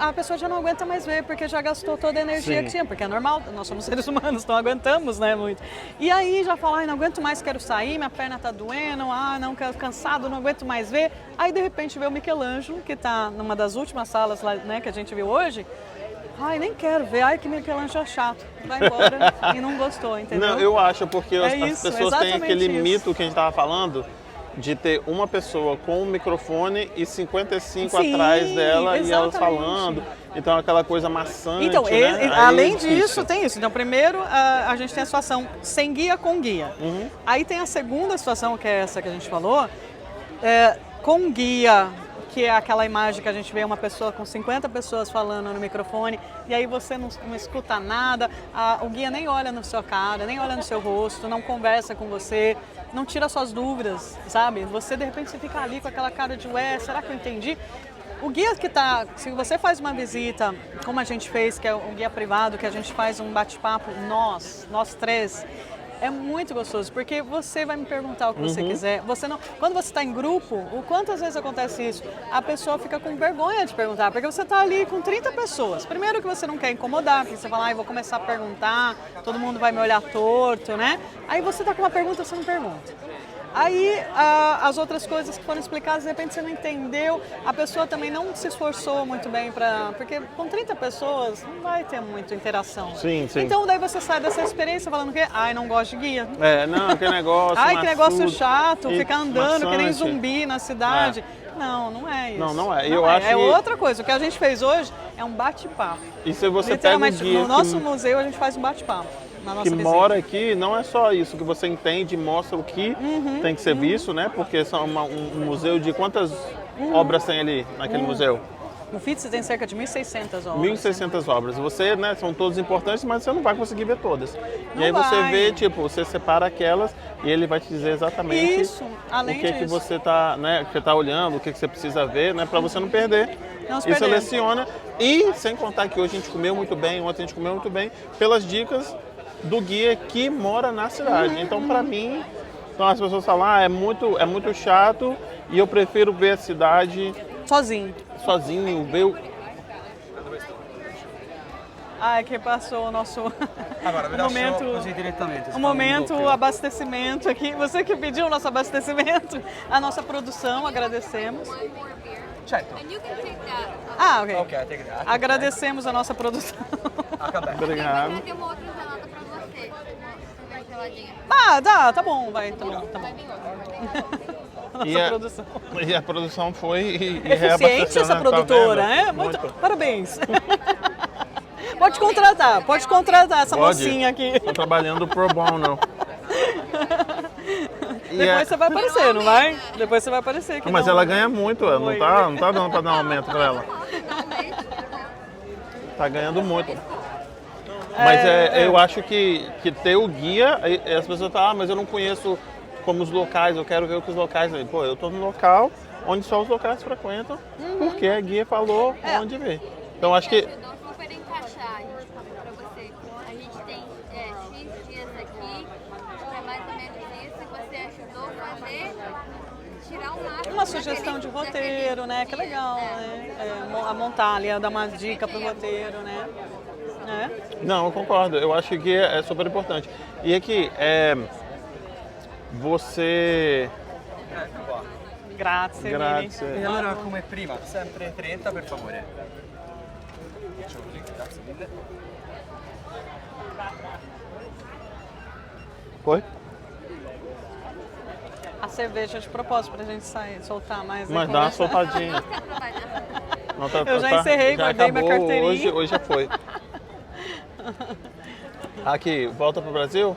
a pessoa já não aguenta mais ver, porque já gastou toda a energia que tinha, porque é normal, nós somos seres humanos, não aguentamos, né, muito. E aí já fala, não aguento mais, quero sair, minha perna tá doendo, não, cansado, não aguento mais ver. Aí de repente vê o Michelangelo, que tá numa das últimas salas lá, né, que a gente viu hoje. Nem quero ver, que Michelangelo é chato. Vai embora e não gostou, entendeu? Não, eu acho, porque as pessoas têm aquele mito que a gente estava falando, de ter uma pessoa com o microfone e 55 atrás dela e ela falando. Então aquela coisa maçante, então, né? Além disso, tem isso. Então primeiro a gente tem a situação sem guia, com guia. Aí tem a segunda situação, que é essa que a gente falou, com guia, que é aquela imagem que a gente vê uma pessoa com 50 pessoas falando no microfone e aí você não escuta nada, o guia nem olha na sua cara, nem olha no seu rosto, não conversa com você, não tira suas dúvidas, sabe? Você, de repente, você fica ali com aquela cara de, será que eu entendi? O guia se você faz uma visita, como a gente fez, que é um guia privado, que a gente faz um bate-papo, nós três, é muito gostoso, porque você vai me perguntar o que você quiser. Quando você está em grupo, quantas vezes acontece isso? A pessoa fica com vergonha de perguntar, porque você está ali com 30 pessoas. Primeiro que você não quer incomodar, porque você fala, vou começar a perguntar, todo mundo vai me olhar torto, né? Aí você está com uma pergunta, você não pergunta. Aí as outras coisas que foram explicadas, de repente você não entendeu, a pessoa também não se esforçou muito bem porque com 30 pessoas não vai ter muita interação. Sim. Então daí você sai dessa experiência falando que, não gosto de guia. Que negócio que negócio chato, ficar andando maçante, que nem zumbi na cidade. Não é isso. Não é. Eu acho outra coisa. O que a gente fez hoje é um bate-papo. E se você pega um guia no nosso museu a gente faz um bate-papo. Que mora aqui, não é só isso que você entende, mostra o que tem que ser visto, né? Porque são um museu de quantas obras tem ali naquele museu? O FITS tem cerca de 1.600 obras. 1.600 obras. Você, né, são todas importantes, mas você não vai conseguir ver todas. E aí você vê, você separa aquelas e ele vai te dizer exatamente o que você tá, né, que tá olhando, o que você precisa ver, né, para você não perder. E seleciona. E sem contar que hoje a gente comeu muito bem, ontem a gente comeu muito bem, pelas dicas do guia que mora na cidade. Então, para mim, as pessoas falam, é muito chato e eu prefiro ver a cidade sozinho, ver que passou o nosso Agora, momento abastecimento aqui. Você que pediu o nosso abastecimento, a nossa produção, agradecemos. Certo. Ok. Agradecemos a nossa produção. Obrigado. Tem uma outra gelada pra você. Uma geladinha. Tá bom, vai, tá bom. Nossa produção. E a produção foi eficiente essa produtora, tá muito. Parabéns. Pode contratar essa mocinha aqui. Estou trabalhando pro bono. Depois você vai aparecer, não vai? Depois você vai aparecer aqui. Mas ela ganha muito, não tá dando para dar um aumento para ela. Tá ganhando muito. Mas eu acho que ter o guia, as pessoas falam, mas eu não conheço como os locais, eu quero ver o que os locais... Pô, eu tô no local onde só os locais frequentam, porque a guia falou onde ver. Então acho que Ajudou super a encaixar, tipo, pra você. A gente tem X dias aqui, é mais ou menos isso, e você ajudou a fazer, tirar o máximo. Uma sugestão de roteiro, né? Que é legal, né? A montar ali, a dar uma dica pro roteiro, né? não, eu concordo. Eu acho que guia é super importante. E aqui, você... Grazie, Grazie. Mili. E allora come prima, sempre 30 per favore. Facciamo così, grazie mille. Foi? A cerveja de propósito pra gente sair, soltar mais. Mas aí, dá uma conversar. soltadinha. Não, Eu já encerrei, já guardei minha acabou, carteirinha. hoje já foi. Aqui, volta pro Brasil?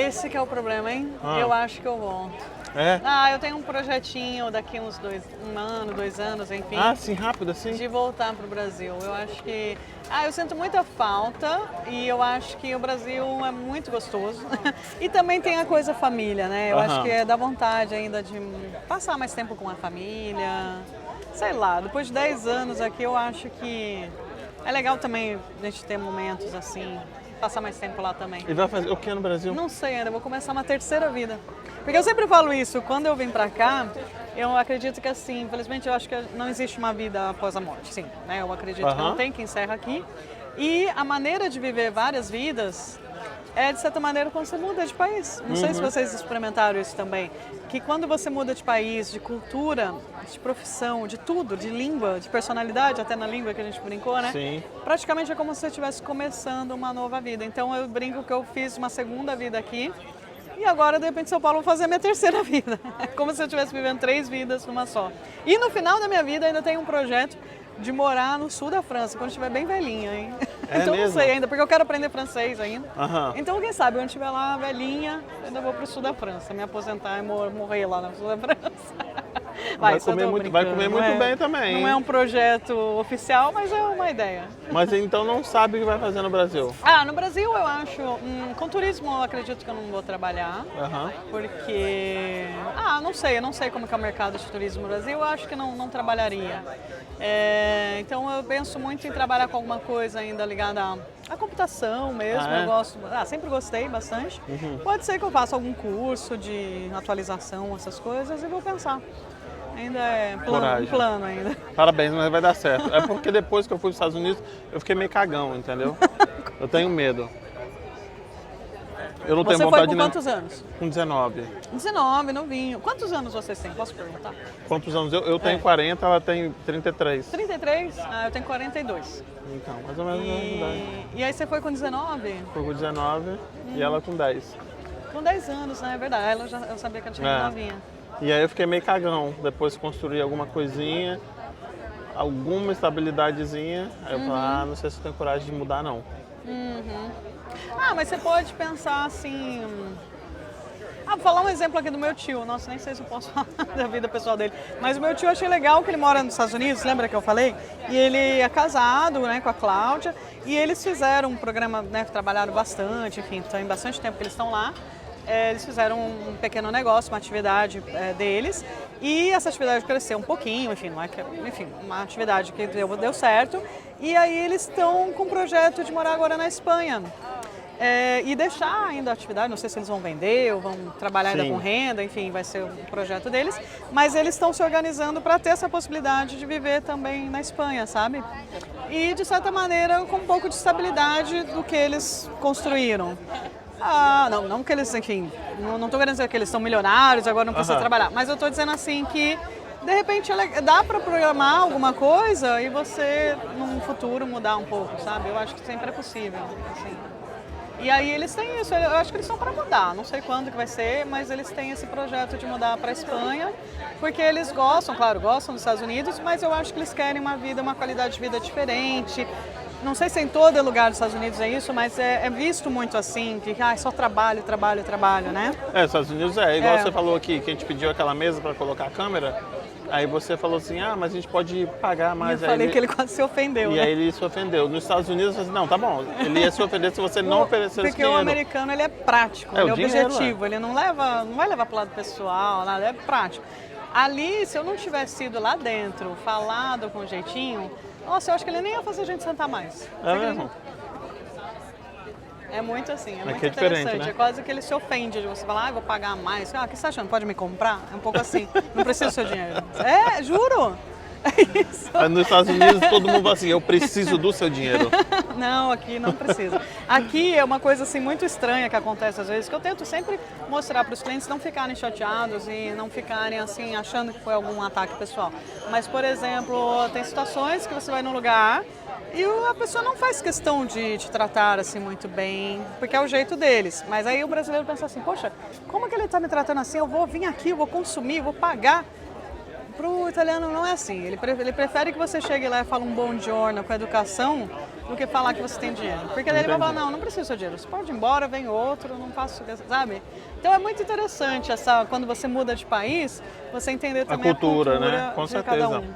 Esse que é o problema, hein? Ah. Eu acho que eu vou. É? Eu tenho um projetinho daqui uns 2 anos, enfim. Ah, sim, rápido assim? De voltar para o Brasil. Eu acho que... eu sinto muita falta e eu acho que o Brasil é muito gostoso. E também tem a coisa família, né? Eu acho que dá vontade ainda de passar mais tempo com a família. Sei lá, depois de 10 anos aqui eu acho que é legal também a gente ter momentos assim, passar mais tempo lá também. E vai fazer o que no Brasil? Não sei ainda, vou começar uma terceira vida. Porque eu sempre falo isso, quando eu vim pra cá, eu acredito que assim, infelizmente eu acho que não existe uma vida após a morte, sim. Né? Eu acredito que não tem, que encerra aqui. E a maneira de viver várias vidas é, de certa maneira, quando você muda de país. Não sei se vocês experimentaram isso também. Que quando você muda de país, de cultura, de profissão, de tudo, de língua, de personalidade, até na língua que a gente brincou, né? Sim. Praticamente é como se você estivesse começando uma nova vida. Então eu brinco que eu fiz uma segunda vida aqui. E agora, de repente, São Paulo, vou fazer a minha terceira vida. É como se eu estivesse vivendo 3 vidas numa só. E no final da minha vida ainda tem um projeto de morar no sul da França, quando estiver bem velhinha, hein? Então mesmo? não sei ainda, porque eu quero aprender francês ainda. Aham. Então quem sabe, quando estiver lá velhinha, eu ainda vou pro sul da França, me aposentar e morrer lá no sul da França. Vai só comer tô muito brincando, bem também. Não é um projeto oficial, mas é uma ideia. Mas então não sabe o que vai fazer no Brasil? No Brasil eu acho, com turismo eu acredito que eu não vou trabalhar, porque, eu não sei como que é o mercado de turismo no Brasil, eu acho que não trabalharia. Então eu penso muito em trabalhar com alguma coisa ainda ligada à computação mesmo, eu gosto, sempre gostei bastante. Pode ser que eu faça algum curso de atualização, essas coisas, e vou pensar. Ainda é plano ainda. Parabéns, mas vai dar certo. É porque depois que eu fui para os Estados Unidos, eu fiquei meio cagão, entendeu? Eu tenho medo. Eu não tenho Você vontade foi com nem... quantos anos? Com 19. 19, novinho. Quantos anos você tem? Posso perguntar? Quantos anos? Eu tenho 40, ela tem 33. 33? Eu tenho 42. Então, mais ou menos a mesma idade. E aí você foi com 19? Foi com 19 e ela com 10. Com 10 anos, né? É verdade. Eu sabia que ela tinha novinha. E aí eu fiquei meio cagão. Depois construí alguma coisinha, alguma estabilidadezinha. Aí eu falei, não sei se eu tenho coragem de mudar, não. Mas você pode pensar assim... vou falar um exemplo aqui do meu tio. Nossa, nem sei se eu posso falar da vida pessoal dele. Mas o meu tio, eu achei legal que ele mora nos Estados Unidos, lembra que eu falei? E ele é casado, né, com a Cláudia. E eles fizeram um programa, né, trabalharam bastante, enfim, tem bastante tempo que eles estão lá. Eles fizeram um pequeno negócio, uma atividade deles, e essa atividade cresceu um pouquinho, enfim, não é que, enfim, uma atividade que deu certo, e aí eles estão com um projeto de morar agora na Espanha. E deixar ainda a atividade, não sei se eles vão vender ou vão trabalhar ainda com renda, enfim, vai ser um projeto deles, mas eles estão se organizando para ter essa possibilidade de viver também na Espanha, sabe? E, de certa maneira, com um pouco de estabilidade do que eles construíram. Não que eles, enfim, não estou querendo dizer que eles são milionários, agora não precisam trabalhar, mas eu estou dizendo assim que, de repente, dá para programar alguma coisa e você, num futuro, mudar um pouco, sabe? Eu acho que sempre é possível, assim. E aí eles têm isso, eu acho que eles estão para mudar, não sei quando que vai ser, mas eles têm esse projeto de mudar para a Espanha, porque eles gostam dos Estados Unidos, mas eu acho que eles querem uma qualidade de vida diferente. Não sei se em todo lugar dos Estados Unidos é isso, mas é visto muito assim, que só trabalho, né? Estados Unidos igual você falou aqui, que a gente pediu aquela mesa para colocar a câmera, aí você falou assim, mas a gente pode pagar mais. Eu falei que ele quase se ofendeu, E aí ele se ofendeu. Nos Estados Unidos, você disse, não, tá bom, ele ia se ofender se você não oferecesse dinheiro. Porque o americano, ele é prático, ele é objetivo, ele não vai levar pro lado pessoal, nada, é prático. Ali, se eu não tivesse ido lá dentro, falado com jeitinho, nossa, eu acho que ele nem ia fazer a gente sentar mais. É mesmo? É muito assim, é muito Aqui é diferente, interessante. né? É quase que ele se ofende de você falar, vou pagar mais. O que você tá achando? Pode me comprar? É um pouco assim, não preciso do seu dinheiro. É, juro. É isso. Mas nos Estados Unidos todo mundo fala assim, eu preciso do seu dinheiro. Não, aqui não precisa. Aqui é uma coisa assim muito estranha que acontece às vezes, que eu tento sempre mostrar para os clientes não ficarem chateados e não ficarem assim achando que foi algum ataque pessoal. Mas, por exemplo, tem situações que você vai num lugar e a pessoa não faz questão de te tratar assim muito bem, porque é o jeito deles. Mas aí o brasileiro pensa assim, poxa, como que ele está me tratando assim? Eu vou vir aqui, eu vou consumir, eu vou pagar. Para o italiano não é assim, ele prefere que você chegue lá e fale um bom giorno com educação do que falar que você tem dinheiro. Porque daí ele vai falar, não preciso do seu dinheiro, você pode ir embora, vem outro, não faço, sabe? Então é muito interessante quando você muda de país, você entender também a cultura né? Com de certeza. cada um.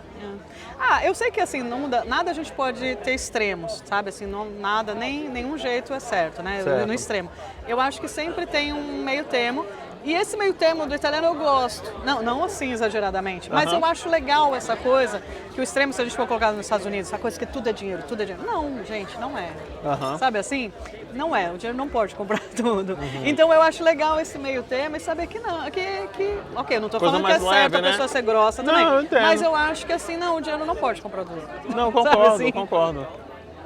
Eu sei que assim, não muda, nada a gente pode ter extremos, sabe? Assim, nada, nenhum jeito é certo, né? Certo. No extremo. Eu acho que sempre tem um meio termo. E esse meio termo do italiano eu gosto. Não assim exageradamente, mas eu acho legal essa coisa, que o extremo, se a gente for colocar nos Estados Unidos, essa coisa que tudo é dinheiro, tudo é dinheiro. Não, gente, não é. Sabe assim? Não é, o dinheiro não pode comprar tudo. Então eu acho legal esse meio termo e saber que não, ok, eu não tô Coisa falando que é mais leve, certo a né? pessoa ser grossa também. Não, eu entendo. Mas eu acho que assim, não, o dinheiro não pode comprar tudo. Não, Sabe concordo, assim?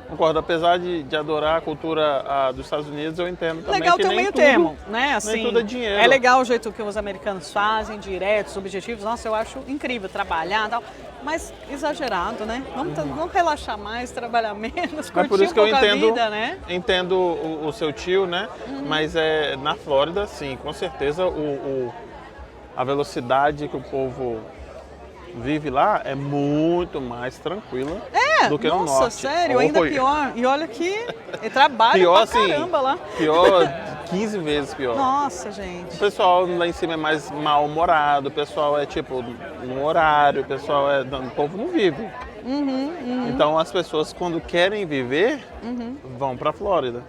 Concordo, apesar de adorar a cultura dos Estados Unidos, eu entendo também Legal que ter um nem meio tudo, termo, né? Assim, nem tudo é dinheiro. É legal o jeito que os americanos fazem, diretos, objetivos. Nossa, eu acho incrível trabalhar e tal. Mas exagerado, né? Vamos relaxar mais, trabalhar menos, É curtir por isso um que eu pouco entendo, a vida, né? entendo o seu tio, né? Mas na Flórida, sim, com certeza a velocidade que o povo vive lá é muito mais tranquila do que no norte. Nossa, sério, ainda pior. E olha que trabalha pior, pra caramba lá. Pior, 15 vezes pior. Nossa, gente. O pessoal lá em cima é mais mal-humorado, o pessoal é tipo no horário, o pessoal o povo não vive. Então as pessoas quando querem viver, vão pra Flórida.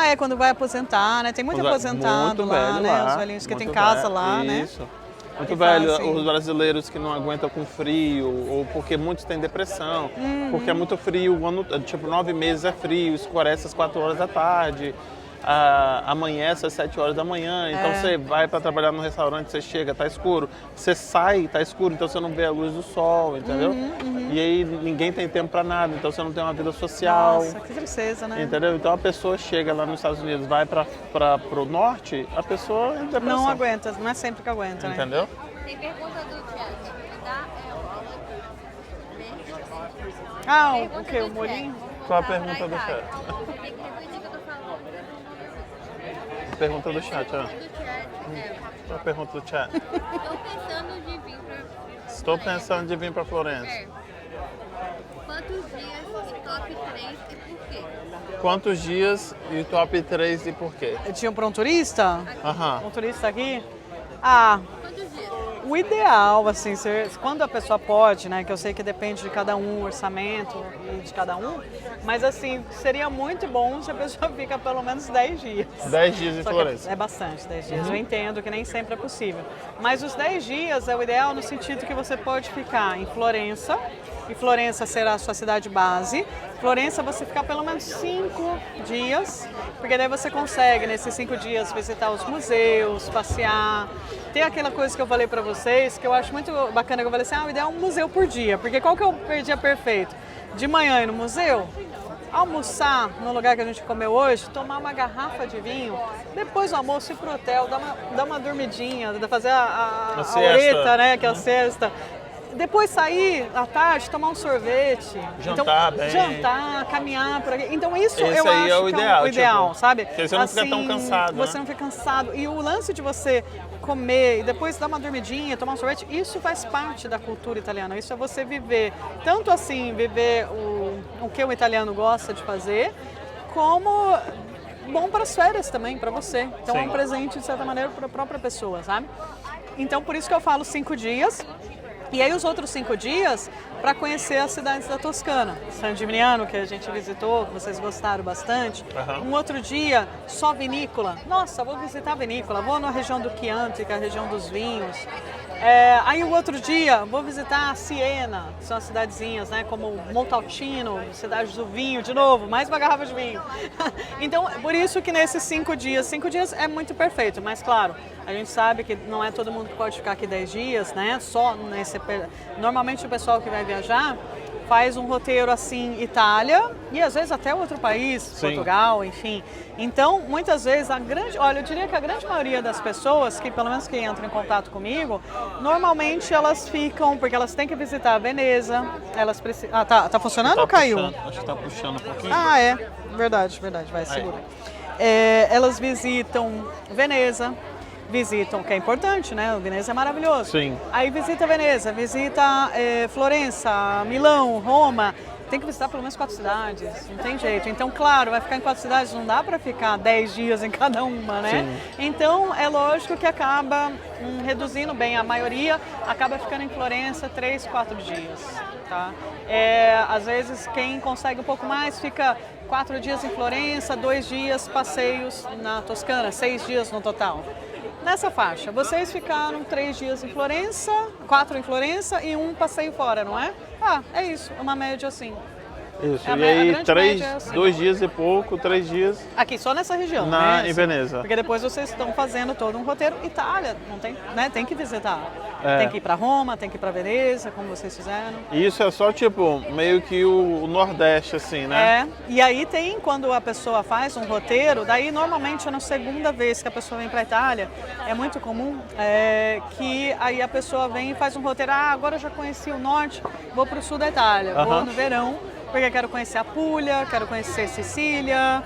É quando vai aposentar, né? Tem muito aposentado lá, né? Os velhinhos que tem casa lá, né? Isso. Muito E velho, fazem. os brasileiros que não aguentam com frio, ou porque muitos têm depressão, porque é muito frio, tipo 9 meses é frio, escurece às 4 horas da tarde, amanhece às 7 horas da manhã, então você vai para trabalhar no restaurante, você chega, tá escuro, você sai, tá escuro, então você não vê a luz do sol, entendeu? E aí ninguém tem tempo para nada, então você não tem uma vida social. Nossa, que tristeza, né? Entendeu? Então a pessoa chega lá nos Estados Unidos, vai para o norte, a pessoa é depressão. Não aguenta, não é sempre que aguenta, né? Entendeu? Tem pergunta do chat. O que? O molinho? Qual a pergunta do chat? Tem que repetir o que eu tô falando. Pergunta do chat, ó. Do chat, Qual a pergunta do chat? Estou pensando de vir pra... Estou pensando de vir para Florença. Quantos dias e top 3 e por quê? Quantos dias e top 3 e por quê? Tinha um turista? Aham. Um turista aqui? Quantos dias? O ideal, assim, quando a pessoa pode, né, que eu sei que depende de cada um, o orçamento e de cada um, mas assim, seria muito bom se a pessoa fica pelo menos 10 dias. 10 dias em Só que Florença. é bastante, 10 dias. Eu entendo que nem sempre é possível. Mas os 10 dias é o ideal no sentido que você pode ficar em Florença, e Florença será a sua cidade base. Florença você ficar pelo menos 5 dias, porque daí você consegue, nesses 5 dias, visitar os museus, passear. Tem aquela coisa que eu falei pra vocês, que eu acho muito bacana, que eu falei assim, o ideal é um museu por dia, porque qual que é o dia perfeito? De manhã ir no museu, almoçar no lugar que a gente comeu hoje, tomar uma garrafa de vinho, depois do almoço ir pro hotel, dar uma dormidinha, fazer a horeta, né, que é a siesta. Depois sair à tarde, tomar um sorvete. Jantar bem. Jantar, caminhar por aqui. Então isso Esse eu aí acho é o ideal, o ideal, tipo, sabe? porque você não fica tão cansado, Você né? não fica cansado. E o lance de você comer e depois dar uma dormidinha, tomar um sorvete, isso faz parte da cultura italiana. Isso é você viver, tanto assim, viver o que o italiano gosta de fazer, como bom para as férias também, para você. Então é um presente, de certa maneira, para a própria pessoa, sabe? Então por isso que eu falo 5 dias. E aí os outros 5 dias para conhecer as cidades da Toscana. San Gimignano, que a gente visitou, que vocês gostaram bastante. Um outro dia, só vinícola. Nossa, vou visitar a vinícola, vou na região do Chianti, que é a região dos vinhos. Aí o outro dia vou visitar Siena, que são as cidadezinhas, né, como Montalcino, cidade do vinho, de novo, mais uma garrafa de vinho. Então, por isso que nesses 5 dias é muito perfeito, mas claro, a gente sabe que não é todo mundo que pode ficar aqui 10 dias, né, normalmente o pessoal que vai viajar faz um roteiro assim, Itália e às vezes até outro país, Sim. Portugal, enfim. Então, muitas vezes, eu diria que a grande maioria das pessoas, que pelo menos que entram em contato comigo, normalmente elas ficam, porque elas têm que visitar Veneza, elas precisam... Ah, tá funcionando ou caiu? Acho que tá puxando um pouquinho. Ah, é. Verdade, vai, segura. Elas visitam Veneza, que é importante, né? O Veneza é maravilhoso. Sim. Aí visita Veneza, visita Florença, Milão, Roma. Tem que visitar pelo menos 4 cidades, não tem jeito. Então, claro, vai ficar em 4 cidades, não dá para ficar 10 dias em cada uma, né? Sim. Então, é lógico que acaba reduzindo bem. A maioria acaba ficando em Florença 3, 4 dias, tá? Às vezes, quem consegue um pouco mais fica 4 dias em Florença, 2 dias passeios na Toscana, 6 dias no total. Nessa faixa, vocês ficaram 3 dias em Florença, 4 em Florença e 1 passeio fora, não é? É isso, uma média assim. Isso, É e aí 2 assim. dias e pouco, 3 dias Aqui, só nessa região, né? em Veneza. Porque depois vocês estão fazendo todo um roteiro. Itália, não tem, né? Tem que visitar. É. Tem que ir para Roma, tem que ir para Veneza, como vocês fizeram. E isso é só tipo, meio que o Nordeste, assim, né? E aí tem, quando a pessoa faz um roteiro, daí normalmente é na segunda vez que a pessoa vem para a Itália, é muito comum que aí a pessoa vem e faz um roteiro, agora eu já conheci o Norte, vou para o Sul da Itália, vou no verão, porque quero conhecer a Puglia, quero conhecer Sicília,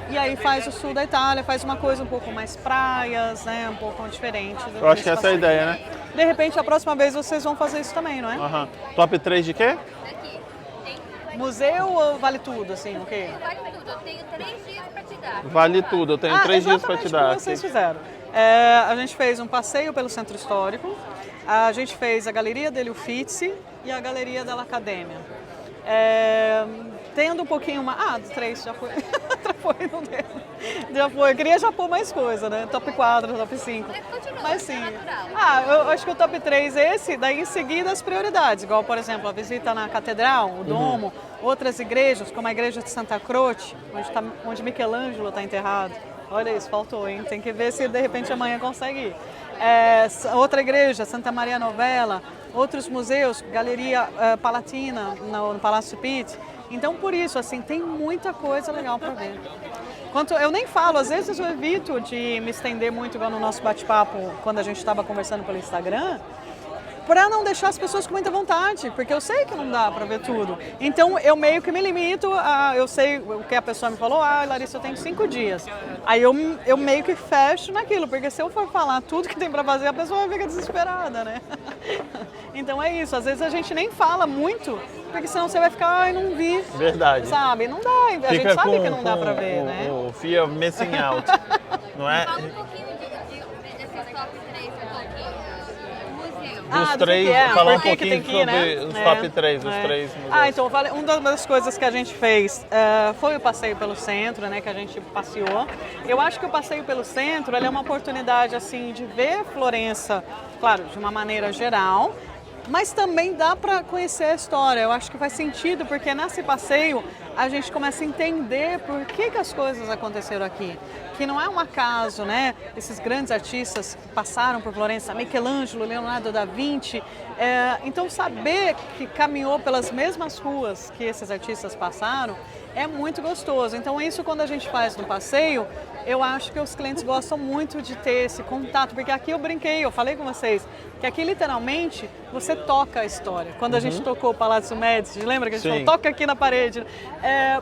e aí faz o Sul da Itália, faz uma coisa um pouco mais praias, né, um pouco diferente. Eu acho que essa é a ideia, né? De repente, a próxima vez vocês vão fazer isso também, não é? Top 3 de quê? Daqui. Museu ou vale tudo, assim, o quê? Vale tudo. Eu tenho 3 dias para te dar. Vale tudo, eu tenho 3 dias para te Exatamente dar. como vocês fizeram. A gente fez um passeio pelo Centro Histórico, a gente fez a Galeria degli Uffizi e a Galeria della Accademia. Tendo um pouquinho mais... 3 já foi. Já foi. Eu queria já pôr mais coisa, né? Top 4, top 5. Mas sim. Eu acho que o top 3 é esse, daí em seguida as prioridades, igual, por exemplo, a visita na Catedral, o Domo, outras igrejas, como a igreja de Santa Croce, onde Michelangelo está enterrado. Olha isso, faltou, hein? Tem que ver se de repente amanhã consegue ir. Outra igreja, Santa Maria Novella, outros museus, Galeria Palatina, no Palácio Pitti. Então, por isso, assim, tem muita coisa legal para ver. Eu nem falo, às vezes eu evito de me estender muito, igual no nosso bate-papo, quando a gente estava conversando pelo Instagram, para não deixar as pessoas com muita vontade, porque eu sei que não dá para ver tudo. Então, eu meio que me limito, eu sei o que a pessoa me falou, Larissa, eu tenho 5 dias. Aí eu meio que fecho naquilo, porque se eu for falar tudo que tem para fazer, a pessoa vai ficar desesperada, né? Então é isso, às vezes a gente nem fala muito, porque senão você vai ficar, não vi. Verdade. Sabe? Não dá, a gente sabe que não dá para ver, né? O fear of missing out, não é? Fala um pouquinho desses top 3 um pouquinho. Museu. Dos 3, falar um que pouquinho tem que ir, sobre né? os top 3, os 3 museus. Então, uma das coisas que a gente fez foi o passeio pelo centro, né, que a gente passeou. Eu acho que o passeio pelo centro ele é uma oportunidade assim, de ver Florença, claro, de uma maneira geral, mas também dá para conhecer a história. Eu acho que faz sentido, porque nesse passeio a gente começa a entender por que as coisas aconteceram aqui. Que não é um acaso, né? Esses grandes artistas que passaram por Florença, Michelangelo, Leonardo da Vinci. Então, saber que caminhou pelas mesmas ruas que esses artistas passaram é muito gostoso. Então, isso quando a gente faz no passeio, eu acho que os clientes gostam muito de ter esse contato, porque aqui eu brinquei, eu falei com vocês, que aqui literalmente você toca a história. Quando a gente tocou o Palácio Médici, lembra que a gente falou, toca aqui na parede?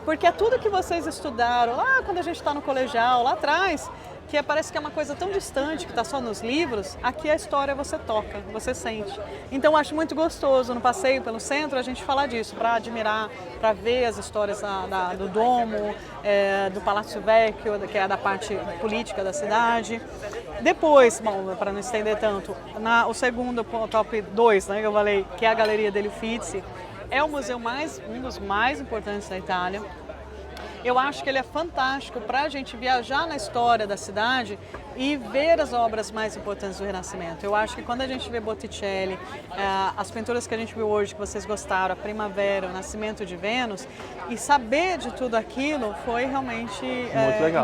Porque é tudo que vocês estudaram lá quando a gente está no colegial, lá atrás, que parece que é uma coisa tão distante, que está só nos livros, aqui a história você toca, você sente. Então, eu acho muito gostoso no passeio pelo centro a gente falar disso, para admirar, para ver as histórias do Domo, do Palácio Vecchio, que é da parte política da cidade. Depois, bom, para não estender tanto, o segundo top 2, né, que eu falei, que é a Galeria degli Uffizi, é o museu um dos mais importantes da Itália. eu acho que ele é fantástico para a gente viajar na história da cidade e ver as obras mais importantes do Renascimento. Eu acho que quando a gente vê Botticelli, as pinturas que a gente viu hoje, que vocês gostaram, a Primavera, o Nascimento de Vênus, e saber de tudo aquilo foi realmente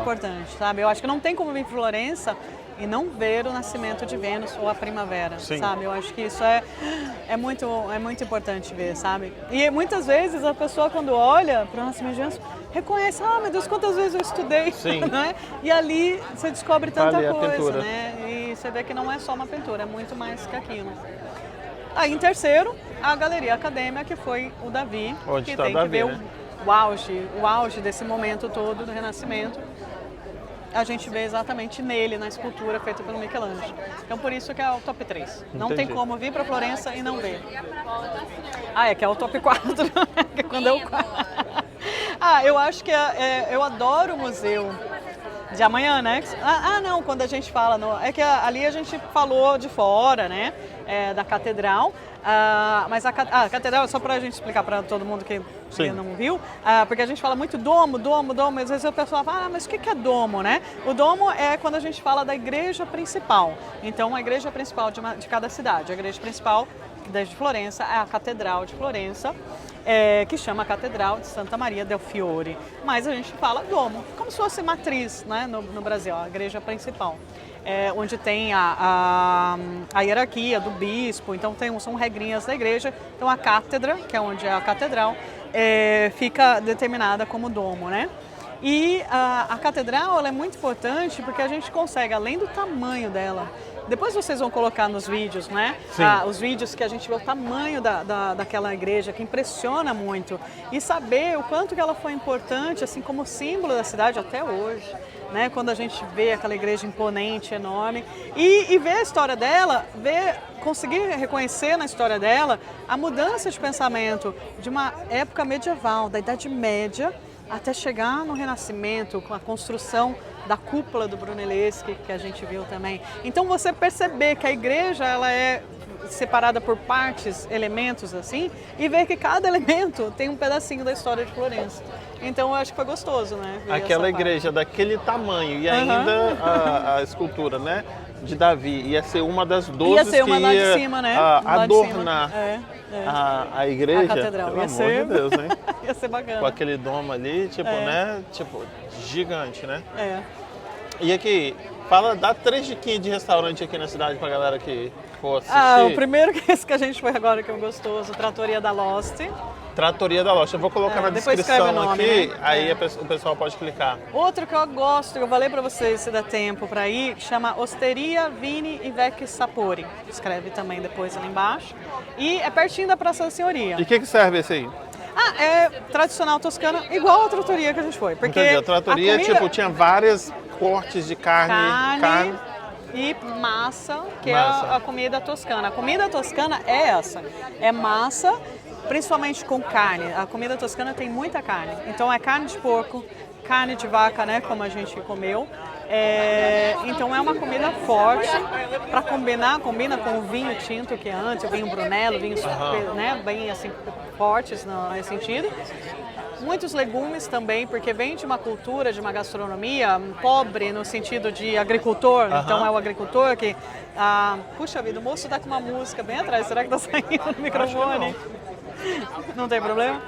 importante, sabe? Eu acho que não tem como vir em Florença e não ver o Nascimento de Vênus ou a Primavera, Sim. sabe? Eu acho que isso é muito importante ver, sabe? E muitas vezes a pessoa, quando olha para o Nascimento de Vênus, reconhece, meu Deus, quantas vezes eu estudei, Sim. né? E ali você descobre tanta Ali a coisa, pintura. né? E você vê que não é só uma pintura, é muito mais que aquilo. Aí, em terceiro, a Galeria Acadêmica, que foi o Davi, Onde que está tem Davi, que ver né? o auge desse momento todo do Renascimento. A gente vê exatamente nele, na escultura feita pelo Michelangelo. Então, por isso que é o top 3. Não tem Entendi. como vir para Florença e não ver. Que é o top 4, que é quando eu... eu acho que eu adoro o museu de amanhã, né? Não, quando a gente fala... É que ali a gente falou de fora, né? Da catedral. Mas a catedral, só para a gente explicar para todo mundo que não viu, porque a gente fala muito domo, e às vezes o pessoal fala, mas o que é domo, né? O domo é quando a gente fala da igreja principal. Então, a igreja principal de cada cidade. A igreja principal de Florença é a Catedral de Florença, que chama Catedral de Santa Maria del Fiore. Mas a gente fala domo, como se fosse matriz, né, no Brasil, a igreja principal. Onde tem a hierarquia do bispo, então são regrinhas da igreja. Então a cátedra, que é onde é a catedral, fica determinada como domo, né? E a catedral ela é muito importante porque a gente consegue, além do tamanho dela, depois vocês vão colocar nos vídeos, né? Os vídeos que a gente vê o tamanho daquela igreja, que impressiona muito. E saber o quanto que ela foi importante, assim como símbolo da cidade até hoje. Né? Quando a gente vê aquela igreja imponente, enorme. E ver a história dela, conseguir reconhecer na história dela a mudança de pensamento de uma época medieval, da Idade Média, até chegar no Renascimento, com a construção da cúpula do Brunelleschi, que a gente viu também. Então você perceber que a igreja ela é separada por partes, elementos assim, e ver que cada elemento tem um pedacinho da história de Florença. Então eu acho que foi gostoso, né? Aquela igreja daquele tamanho e ainda a escultura, né? De Davi, ia ser uma das 12 ia ser uma que lá ia de cima, né? adornar a igreja. A catedral. Pelo Ia amor ser... de Deus, hein? Ia ser bacana. Com aquele domo ali, né? Gigante, né? E aqui, dá 3 diquinhas de restaurante aqui na cidade pra galera que for assistir. O primeiro que esse que a gente foi agora, que é gostoso, Trattoria da Lost. Trattoria da Lost. Eu vou colocar na depois descrição escreve o nome, aqui, né? aí o pessoal pode clicar. Outro que eu gosto, eu falei pra vocês se dá tempo pra ir, chama Osteria Vini e Vecchi Sapori. Escreve também depois ali embaixo. E é pertinho da Praça da Senhoria. E o que serve esse aí? É tradicional toscana, igual a trattoria que a gente foi. Porque Entendi. A trattoria, comida... tinha vários cortes de carne e massa, que é a comida toscana. A comida toscana é essa, é massa, principalmente com carne. A comida toscana tem muita carne. Então é carne de porco, carne de vaca, né, como a gente comeu. Então é uma comida forte para combina com o vinho tinto que é antes, o vinho Brunello, vinhos né, bem assim fortes nesse sentido. Muitos legumes também, porque vem de uma cultura, de uma gastronomia pobre no sentido de agricultor. Então é o agricultor que... puxa vida, o moço está com uma música bem atrás. Será que está saindo no microfone? Não tem problema?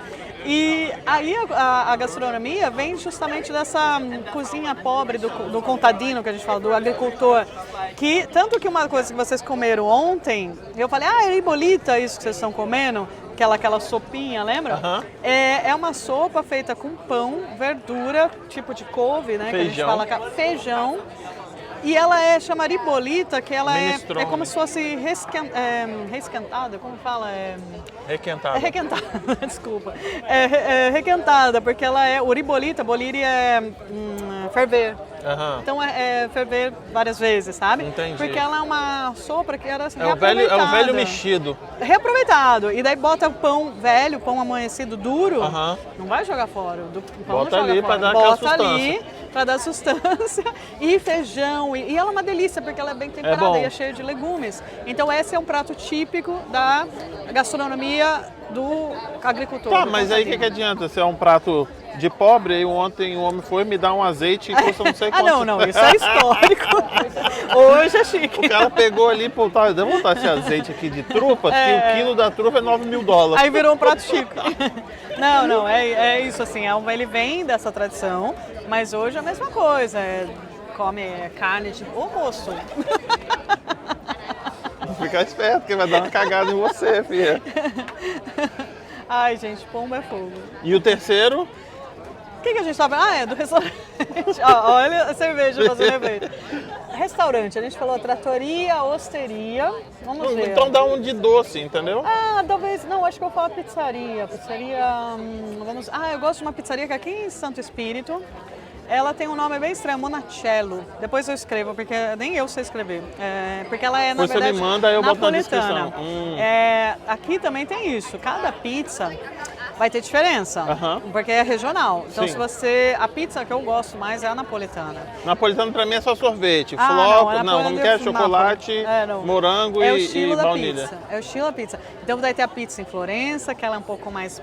E aí a gastronomia vem justamente dessa cozinha pobre do contadino, que a gente fala, do agricultor. Que, tanto que uma coisa que vocês comeram ontem, eu falei, é ribolita isso que vocês estão comendo? Aquela sopinha, lembra? É uma sopa feita com pão, verdura, tipo de couve, né? Feijão. Que a gente fala feijão. E ela chama ribolita, que ela é como se fosse resquentada, como fala? Requentada. É requentada, desculpa. Requentada, porque ela o ribolita, bolire é ferver. Então é ferver várias vezes, sabe? Entendi. Porque ela é uma sopa que era É o velho mexido. Reaproveitado. E daí bota pão velho, pão amanhecido duro, não vai jogar fora. Bota ali para dar aquela sustância. Bota ali para dar sustância. E feijão. E ela é uma delícia, porque ela é bem temperada e é cheia de legumes. Então esse é um prato típico da gastronomia do agricultor. Tá, mas aí o que adianta? Se é um prato de pobre, aí ontem o homem foi me dar um azeite e custa não sei quanto. Não, isso é histórico. Hoje é chique. O cara pegou ali, pô, tá, deu vontade esse azeite aqui de trufa, que o quilo da trufa é $9.000. Aí virou um prato chique. Não, é isso assim, ele vem dessa tradição, mas hoje é a mesma coisa, come carne de moço. Fica esperto, que vai dar uma cagada em você, filha. Ai, gente, pombo é fogo. E o terceiro? O que a gente tava... é do restaurante. Olha a cerveja fazendo efeito. Restaurante, a gente falou tratoria, osteria. Vamos ver. Então dá um de doce, entendeu? Talvez... Não, acho que eu vou falar pizzaria. Eu gosto de uma pizzaria que é aqui em Santo Espírito. Ela tem um nome bem estranho, Monacello. Depois eu escrevo, porque nem eu sei escrever. Porque ela é, na verdade, você me manda, eu boto na napolitana. descrição. Aqui também tem isso. Cada pizza vai ter diferença, porque é regional. Então, Sim. A pizza que eu gosto mais é a napolitana. Napolitano pra mim é só sorvete. Não quer chocolate, morango é o e estilo da baunilha. Pizza. É o estilo da pizza. Então vai ter a pizza em Florença, que ela é um pouco mais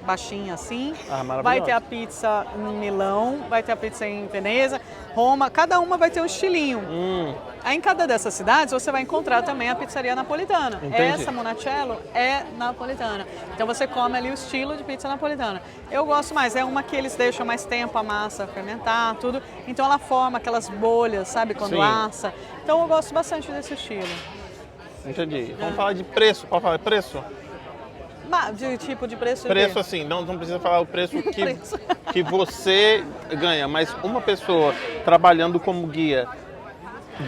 baixinha assim. Vai ter a pizza em Milão, vai ter a pizza em Veneza, Roma. Cada uma vai ter um estilinho. Aí em cada dessas cidades você vai encontrar também a pizzaria napolitana. Entendi. Essa Monacello é napolitana. Então você come ali o estilo de pizza napolitana. Eu gosto mais, é uma que eles deixam mais tempo a massa fermentar, tudo. Então ela forma aquelas bolhas, sabe, quando Sim. assa. Então eu gosto bastante desse estilo. Entendi. Vamos falar de preço. Pode falar de preço? De tipo de preço? Preço assim, não precisa falar o preço que você ganha, mas uma pessoa trabalhando como guia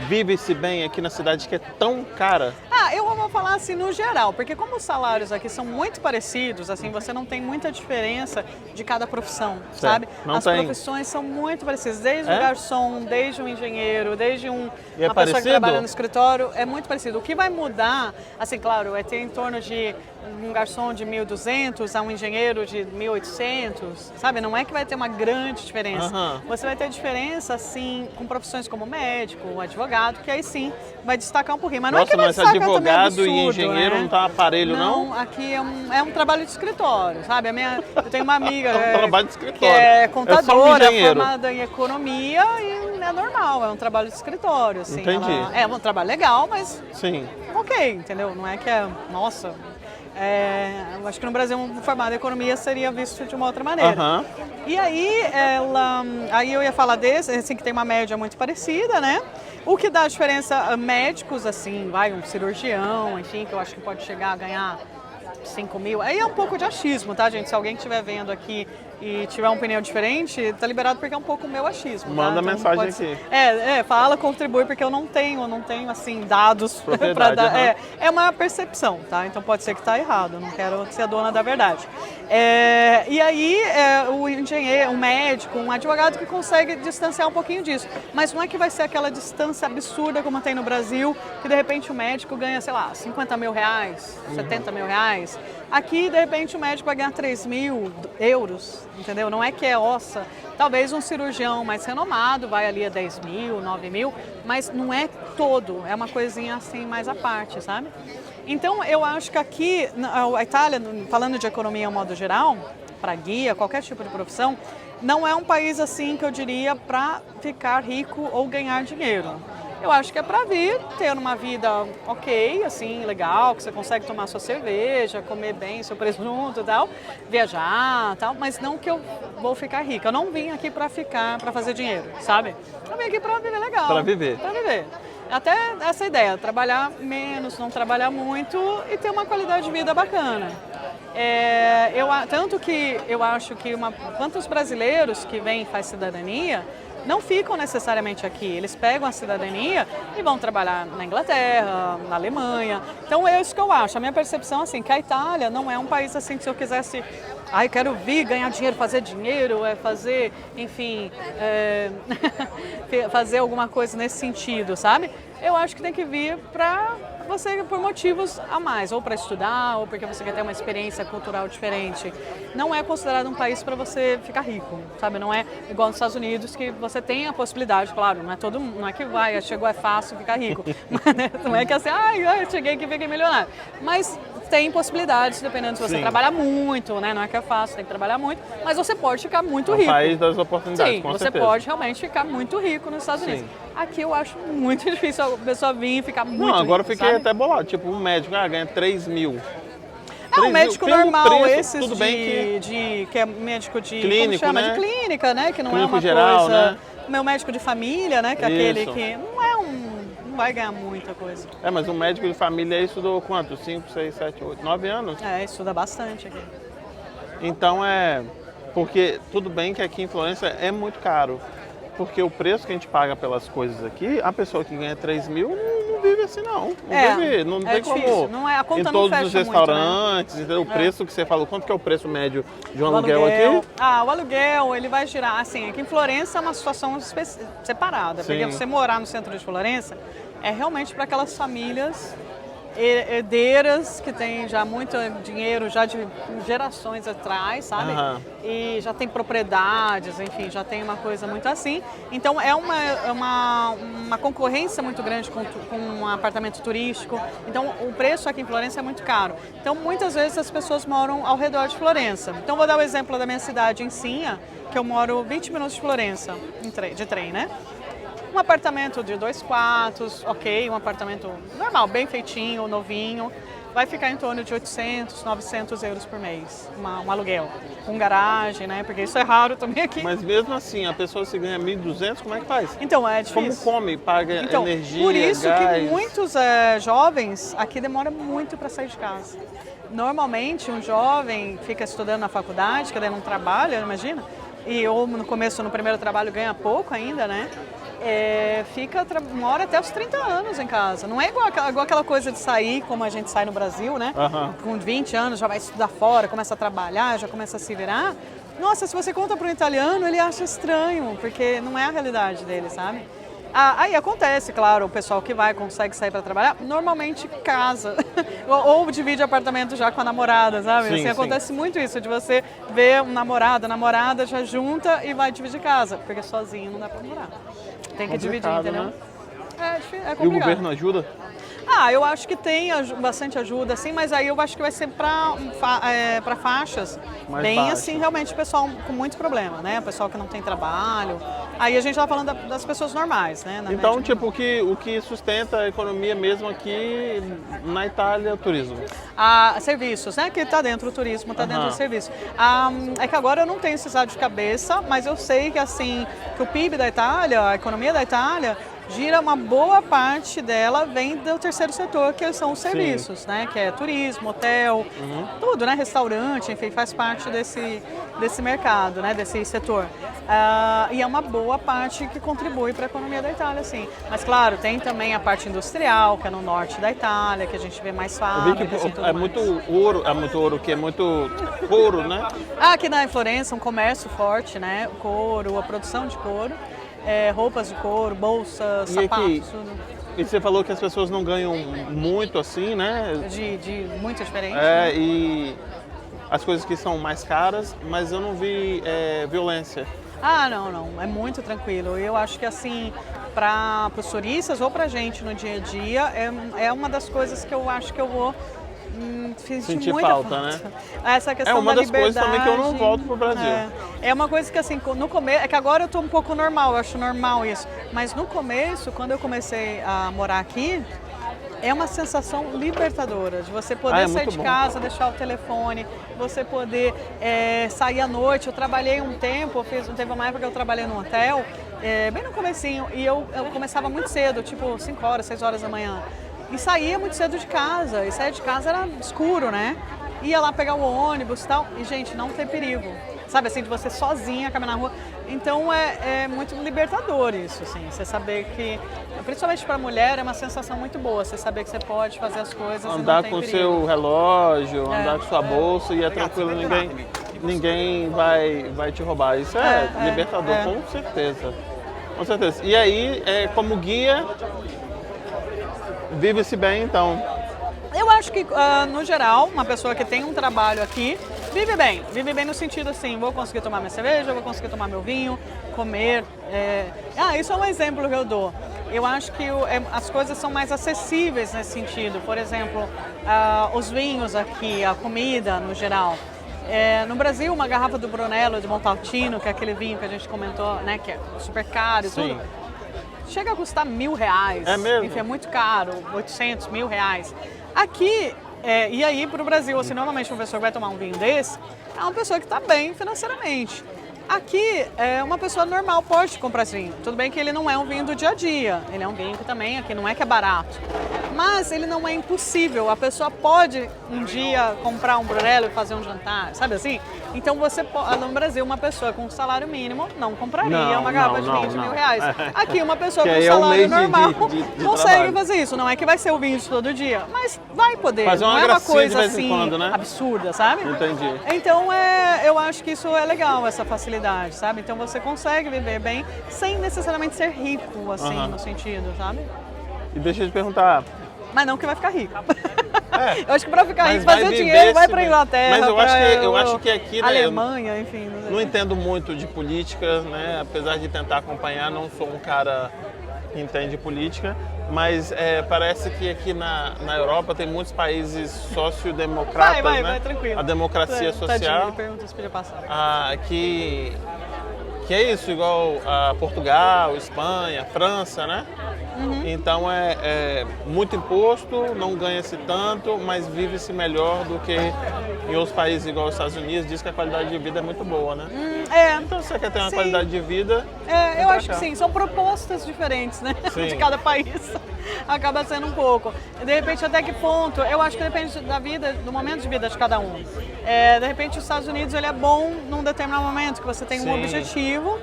vive-se bem aqui na cidade que é tão cara? Eu vou falar assim no geral, porque como os salários aqui são muito parecidos, assim, você não tem muita diferença de cada profissão, Certo. sabe? Não tem. Profissões são muito parecidas, desde o garçom, desde o engenheiro, desde uma pessoa parecido? que trabalha no escritório, é muito parecido. O que vai mudar, assim, claro, é ter em torno de um garçom de 1.200 a um engenheiro de 1.800, sabe? Não é que vai ter uma grande diferença. Você vai ter diferença, assim, com profissões como médico, advogado, que aí sim vai destacar um pouquinho. Mas não é que vai destacar também advogado absurdo, e engenheiro né? não tá aparelho, não? Aqui é um trabalho de escritório, sabe? Eu tenho uma amiga trabalho de escritório. que é contadora, é só um engenheiro. formada em economia e é normal, é um trabalho de escritório, assim. Entendi. É um trabalho legal, mas Sim. ok, entendeu? Não é que é, nossa... eu acho que no Brasil um formado em economia seria visto de uma outra maneira. E aí aí eu ia falar desse, assim, que tem uma média muito parecida, né? O que dá a diferença, médicos, assim, um cirurgião, enfim, que eu acho que pode chegar a ganhar 5 mil. Aí é um pouco de achismo, tá, gente? Se alguém estiver vendo aqui e tiver uma opinião diferente, tá liberado porque é um pouco o meu achismo. Manda tá? mensagem aqui. Fala, contribui, porque eu não tenho assim, dados para dar. É uma percepção, tá? Então pode ser que tá errado, não quero ser a dona da verdade. E aí, o engenheiro, um médico, um advogado que consegue distanciar um pouquinho disso. Mas não é que vai ser aquela distância absurda como tem no Brasil, que de repente o médico ganha, sei lá, 50 mil reais, 70 mil reais. Aqui, de repente, o médico vai ganhar 3 mil euros, entendeu? Não é que é ossa. Talvez um cirurgião mais renomado vai ali a 10 mil, 9 mil, mas não é todo, é uma coisinha assim mais à parte, sabe? Então, eu acho que aqui, a Itália, falando de economia ao modo geral, para guia, qualquer tipo de profissão, não é um país assim que eu diria para ficar rico ou ganhar dinheiro. Eu acho que é para vir, ter uma vida ok, assim, legal, que você consegue tomar sua cerveja, comer bem seu presunto e tal, viajar e tal, mas não que eu vou ficar rica. Eu não vim aqui para fazer dinheiro, sabe? Eu vim aqui para viver legal. Para viver. Para viver. Até essa ideia, trabalhar menos, não trabalhar muito e ter uma qualidade de vida bacana. Tanto que eu acho que quantos brasileiros que vêm e fazem cidadania não ficam necessariamente aqui, eles pegam a cidadania e vão trabalhar na Inglaterra, na Alemanha. Então é isso que eu acho, a minha percepção é assim, que a Itália não é um país assim que se eu quisesse, quero vir ganhar dinheiro, fazer dinheiro, fazer, enfim, fazer alguma coisa nesse sentido, sabe? Eu acho que tem que vir para você por motivos a mais, ou para estudar, ou porque você quer ter uma experiência cultural diferente. Não é considerado um país para você ficar rico, sabe? Não é igual nos Estados Unidos que você tem a possibilidade, claro, não é que chegou é fácil ficar rico. Não é que assim, eu cheguei aqui e fiquei milionário. Mas tem possibilidades, dependendo se você Sim. trabalha muito, né? Não é que é fácil, tem que trabalhar muito, mas você pode ficar muito É um rico. país das oportunidades, Sim, com você certeza. pode realmente ficar muito rico nos Estados Unidos. Aqui eu acho muito difícil a pessoa vir e ficar muito Não, agora eu rico, fiquei sabe? até bolado. Tipo, um médico ganha 3 mil. É um médico Pelo normal, preço, esses tudo bem que é médico de Clínico, como chama? né? De clínica, né? Que não Clínico é uma geral, coisa. né? Meu médico de família, né? Que é Isso. aquele que não vai ganhar muita coisa. É, mas um médico de família estudou quanto? 5, 6, 7, 8, 9 anos? É, estuda bastante aqui. Então porque tudo bem que aqui em Florença é muito caro. Porque o preço que a gente paga pelas coisas aqui, a pessoa que ganha 3 mil não vive assim não. Não tem difícil. como. Não é, a conta em não todos fecha os muito, restaurantes, entendeu? O preço que você falou, quanto que é o preço médio de um O aluguel aqui? o aluguel, ele vai girar, assim, aqui em Florença é uma situação separada, porque Sim. você morar no centro de Florença é realmente para aquelas famílias herdeiras que têm já muito dinheiro, já de gerações atrás, sabe? Aham. E já tem propriedades, enfim, já tem uma coisa muito assim. Então é uma concorrência muito grande com um apartamento turístico. Então o preço aqui em Florença é muito caro. Então muitas vezes as pessoas moram ao redor de Florença. Então vou dar o exemplo da minha cidade, em Sinha, que eu moro 20 minutos de Florença, de trem, né? Um apartamento de 2 quartos, ok, um apartamento normal, bem feitinho, novinho, vai ficar em torno de 800, 900 euros por mês, um aluguel, com garagem, né, porque isso é raro também aqui. Mas mesmo assim, a pessoa se ganha 1.200, como é que faz? Então, é Como difícil. come? Paga Então, energia, por isso gás? que muitos jovens aqui demoram muito para sair de casa. Normalmente, um jovem fica estudando na faculdade, que daí não trabalha, imagina, ou no primeiro trabalho ganha pouco ainda, né? Mora até os 30 anos em casa. Não é igual aquela coisa de sair como a gente sai no Brasil, né? Aham. Com 20 anos já vai estudar fora, começa a trabalhar, já começa a se virar. Nossa, se você conta para um italiano, ele acha estranho, porque não é a realidade dele, sabe? Aí acontece, claro, o pessoal que consegue sair para trabalhar, normalmente casa, ou divide apartamento já com a namorada, sabe? Sim, Assim, sim. acontece muito isso, de você ver um namorado, a namorada já junta e vai dividir casa, porque sozinho não dá para morar. Tem que dividir, Complicado, entendeu? né? É E o complicado. governo ajuda? Eu acho que tem bastante ajuda, assim, mas aí eu acho que vai ser para faixas Mais bem baixas. assim, realmente, pessoal com muito problema, né? O pessoal que não tem trabalho. Aí a gente tá falando das pessoas normais, né? Na Então, média, tipo, o que sustenta a economia mesmo aqui na Itália é o turismo. serviços, né? Que tá dentro do turismo, tá dentro Aham. do serviço. É que agora eu não tenho esse dado de cabeça, mas eu sei que assim, que o PIB da Itália, a economia da Itália, gira uma boa parte dela vem do terceiro setor, que são os serviços, né? Que é turismo, hotel, tudo, né? Restaurante, enfim, faz parte desse mercado, né? Desse setor. E é uma boa parte que contribui para a economia da Itália, sim. Mas claro, tem também a parte industrial, que é no norte da Itália, que a gente vê mais Eu vi fábricas e tudo que é mais. muito ouro, que é muito couro, né? Aqui na Florença, um comércio forte, né? O couro, a produção de couro, roupas de couro, bolsas, E sapatos, aqui? tudo. E você falou que as pessoas não ganham muito assim, né? De muito diferente. E as coisas que são mais caras, mas eu não vi violência. Não, é muito tranquilo. Eu acho que assim, para os turistas ou para a gente no dia a dia, é uma das coisas que eu acho que eu vou sentir muita falta, né? Essa questão uma da das coisas também que eu não liberdade. volto pro Brasil. É uma coisa que assim, no começo, é que agora eu tô um pouco normal, eu acho normal isso. Mas no começo, quando eu comecei a morar aqui, é uma sensação libertadora de você poder sair muito de bom. casa, deixar o telefone, você poder sair à noite. Eu trabalhei um tempo, teve uma época que eu trabalhei num hotel, bem no comecinho, e eu começava muito cedo, tipo 5 horas, 6 horas da manhã. E saía muito cedo de casa, e saía de casa era escuro, né? Ia lá pegar o ônibus e tal, e gente, não tem perigo. Sabe assim, de você sozinha caminhar na rua. Então é muito libertador isso, assim. Você saber que, principalmente para mulher, é uma sensação muito boa. Você saber que você pode fazer as coisas e não Andar tem com o perigo. seu relógio, andar com sua bolsa e é tranquilo, ninguém vai te roubar. Isso é libertador, com certeza. Com certeza. E aí, como guia, vive-se bem, então. Eu acho que, no geral, uma pessoa que tem um trabalho aqui vive bem no sentido assim, vou conseguir tomar minha cerveja, vou conseguir tomar meu vinho, comer. Isso é um exemplo que eu dou. eu acho que as coisas são mais acessíveis nesse sentido. Por exemplo, os vinhos aqui, a comida no geral. No Brasil, uma garrafa do Brunello de Montalcino, que é aquele vinho que a gente comentou, né, que é super caro e tudo, chega a custar R$1.000. É mesmo? Enfim, é muito caro, 800, R$1.000. Aqui, e aí para o Brasil, assim, normalmente uma pessoa que vai tomar um vinho desse é uma pessoa que está bem financeiramente. Aqui, uma pessoa normal pode comprar esse vinho. Tudo bem que ele não é um vinho do dia a dia, ele é um vinho que também aqui não é que é barato. Mas ele não é impossível, a pessoa pode um dia comprar um Brunello e fazer um jantar, sabe assim? Então você no Brasil, uma pessoa com um salário mínimo não compraria uma garrafa de vinho de R$1.000. Aqui uma pessoa com um salário normal de consegue trabalho. fazer isso. Não é que vai ser o vinho de todo dia, mas vai poder. Fazer uma não é uma gracinha coisa de vez em assim quando, né? absurda, sabe? Entendi. Então eu acho que isso é legal, essa facilidade, sabe? Então você consegue viver bem sem necessariamente ser rico, assim, no sentido, sabe? E deixa eu te perguntar. Mas não que vai ficar rico. Eu acho que para ficar rico, Mas fazer vai dinheiro, viver vai esse para momento. Inglaterra, Mas eu acho que aqui, né, Alemanha, enfim. Não entendo muito de política, né? Apesar de tentar acompanhar, não sou um cara que entende política, mas parece que aqui na Europa tem muitos países sociodemocratas, né? Vai, tranquilo. A democracia social. Ele pergunta se podia passar. Que é isso, igual a Portugal, Espanha, França, né? Então é muito imposto, não ganha-se tanto, mas vive-se melhor do que em outros países, igual os Estados Unidos. Diz que a qualidade de vida é muito boa, né? Então se você quer ter uma qualidade de vida... eu acho que sim, são propostas diferentes, né? De cada país. Acaba sendo um pouco. De repente, até que ponto? Eu acho que depende da vida, do momento de vida de cada um. De repente, os Estados Unidos ele é bom num determinado momento, que você tem um objetivo.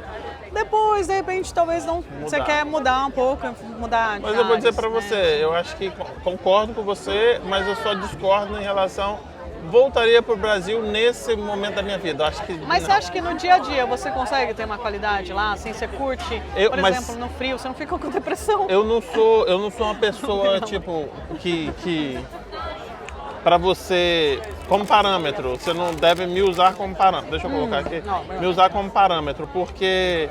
Depois, de repente, talvez não. Você quer mudar um pouco, mudar. Mas eu vou dizer pra você, eu acho que concordo com você, mas eu só discordo em relação. Voltaria pro Brasil nesse momento da minha vida. Eu acho que mas você acha que no dia a dia você consegue ter uma qualidade lá, assim, você curte, por exemplo, no frio, você não fica com depressão? Eu não sou uma pessoa tipo que para você como parâmetro, você não deve me usar como parâmetro. Deixa eu colocar aqui. Me usar como parâmetro, porque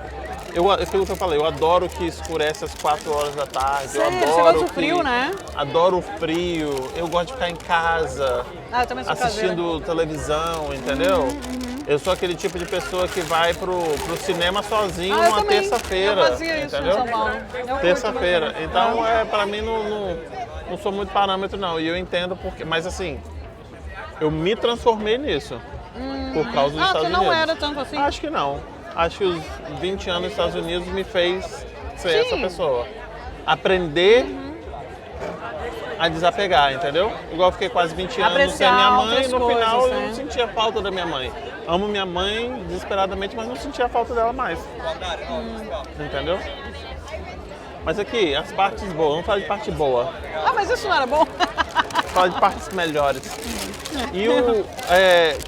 aquilo que eu falei, eu adoro que escurece às 4 horas da tarde. Sério? Eu adoro você gosta do frio, né? Adoro o frio. Eu gosto de ficar em casa, eu também sou assistindo televisão, entendeu? Eu sou aquele tipo de pessoa que vai pro cinema sozinho uma terça-feira. Eu fazia isso, entendeu? Em São Paulo. Terça-feira. Então, pra mim, não sou muito parâmetro, não. E eu entendo porque... Mas, assim, eu me transformei nisso por causa dos Estados Unidos. Você não era tanto assim? Acho que não. Acho que os 20 anos nos Estados Unidos me fez ser essa pessoa. Aprender a desapegar, entendeu? Igual eu fiquei quase 20 anos sem minha mãe, no final eu não sentia falta da minha mãe. Amo minha mãe desesperadamente, mas não sentia falta dela mais. Entendeu? Mas aqui, as partes boas, vamos falar de parte boa. Mas isso não era bom? Vamos falar de partes melhores. E o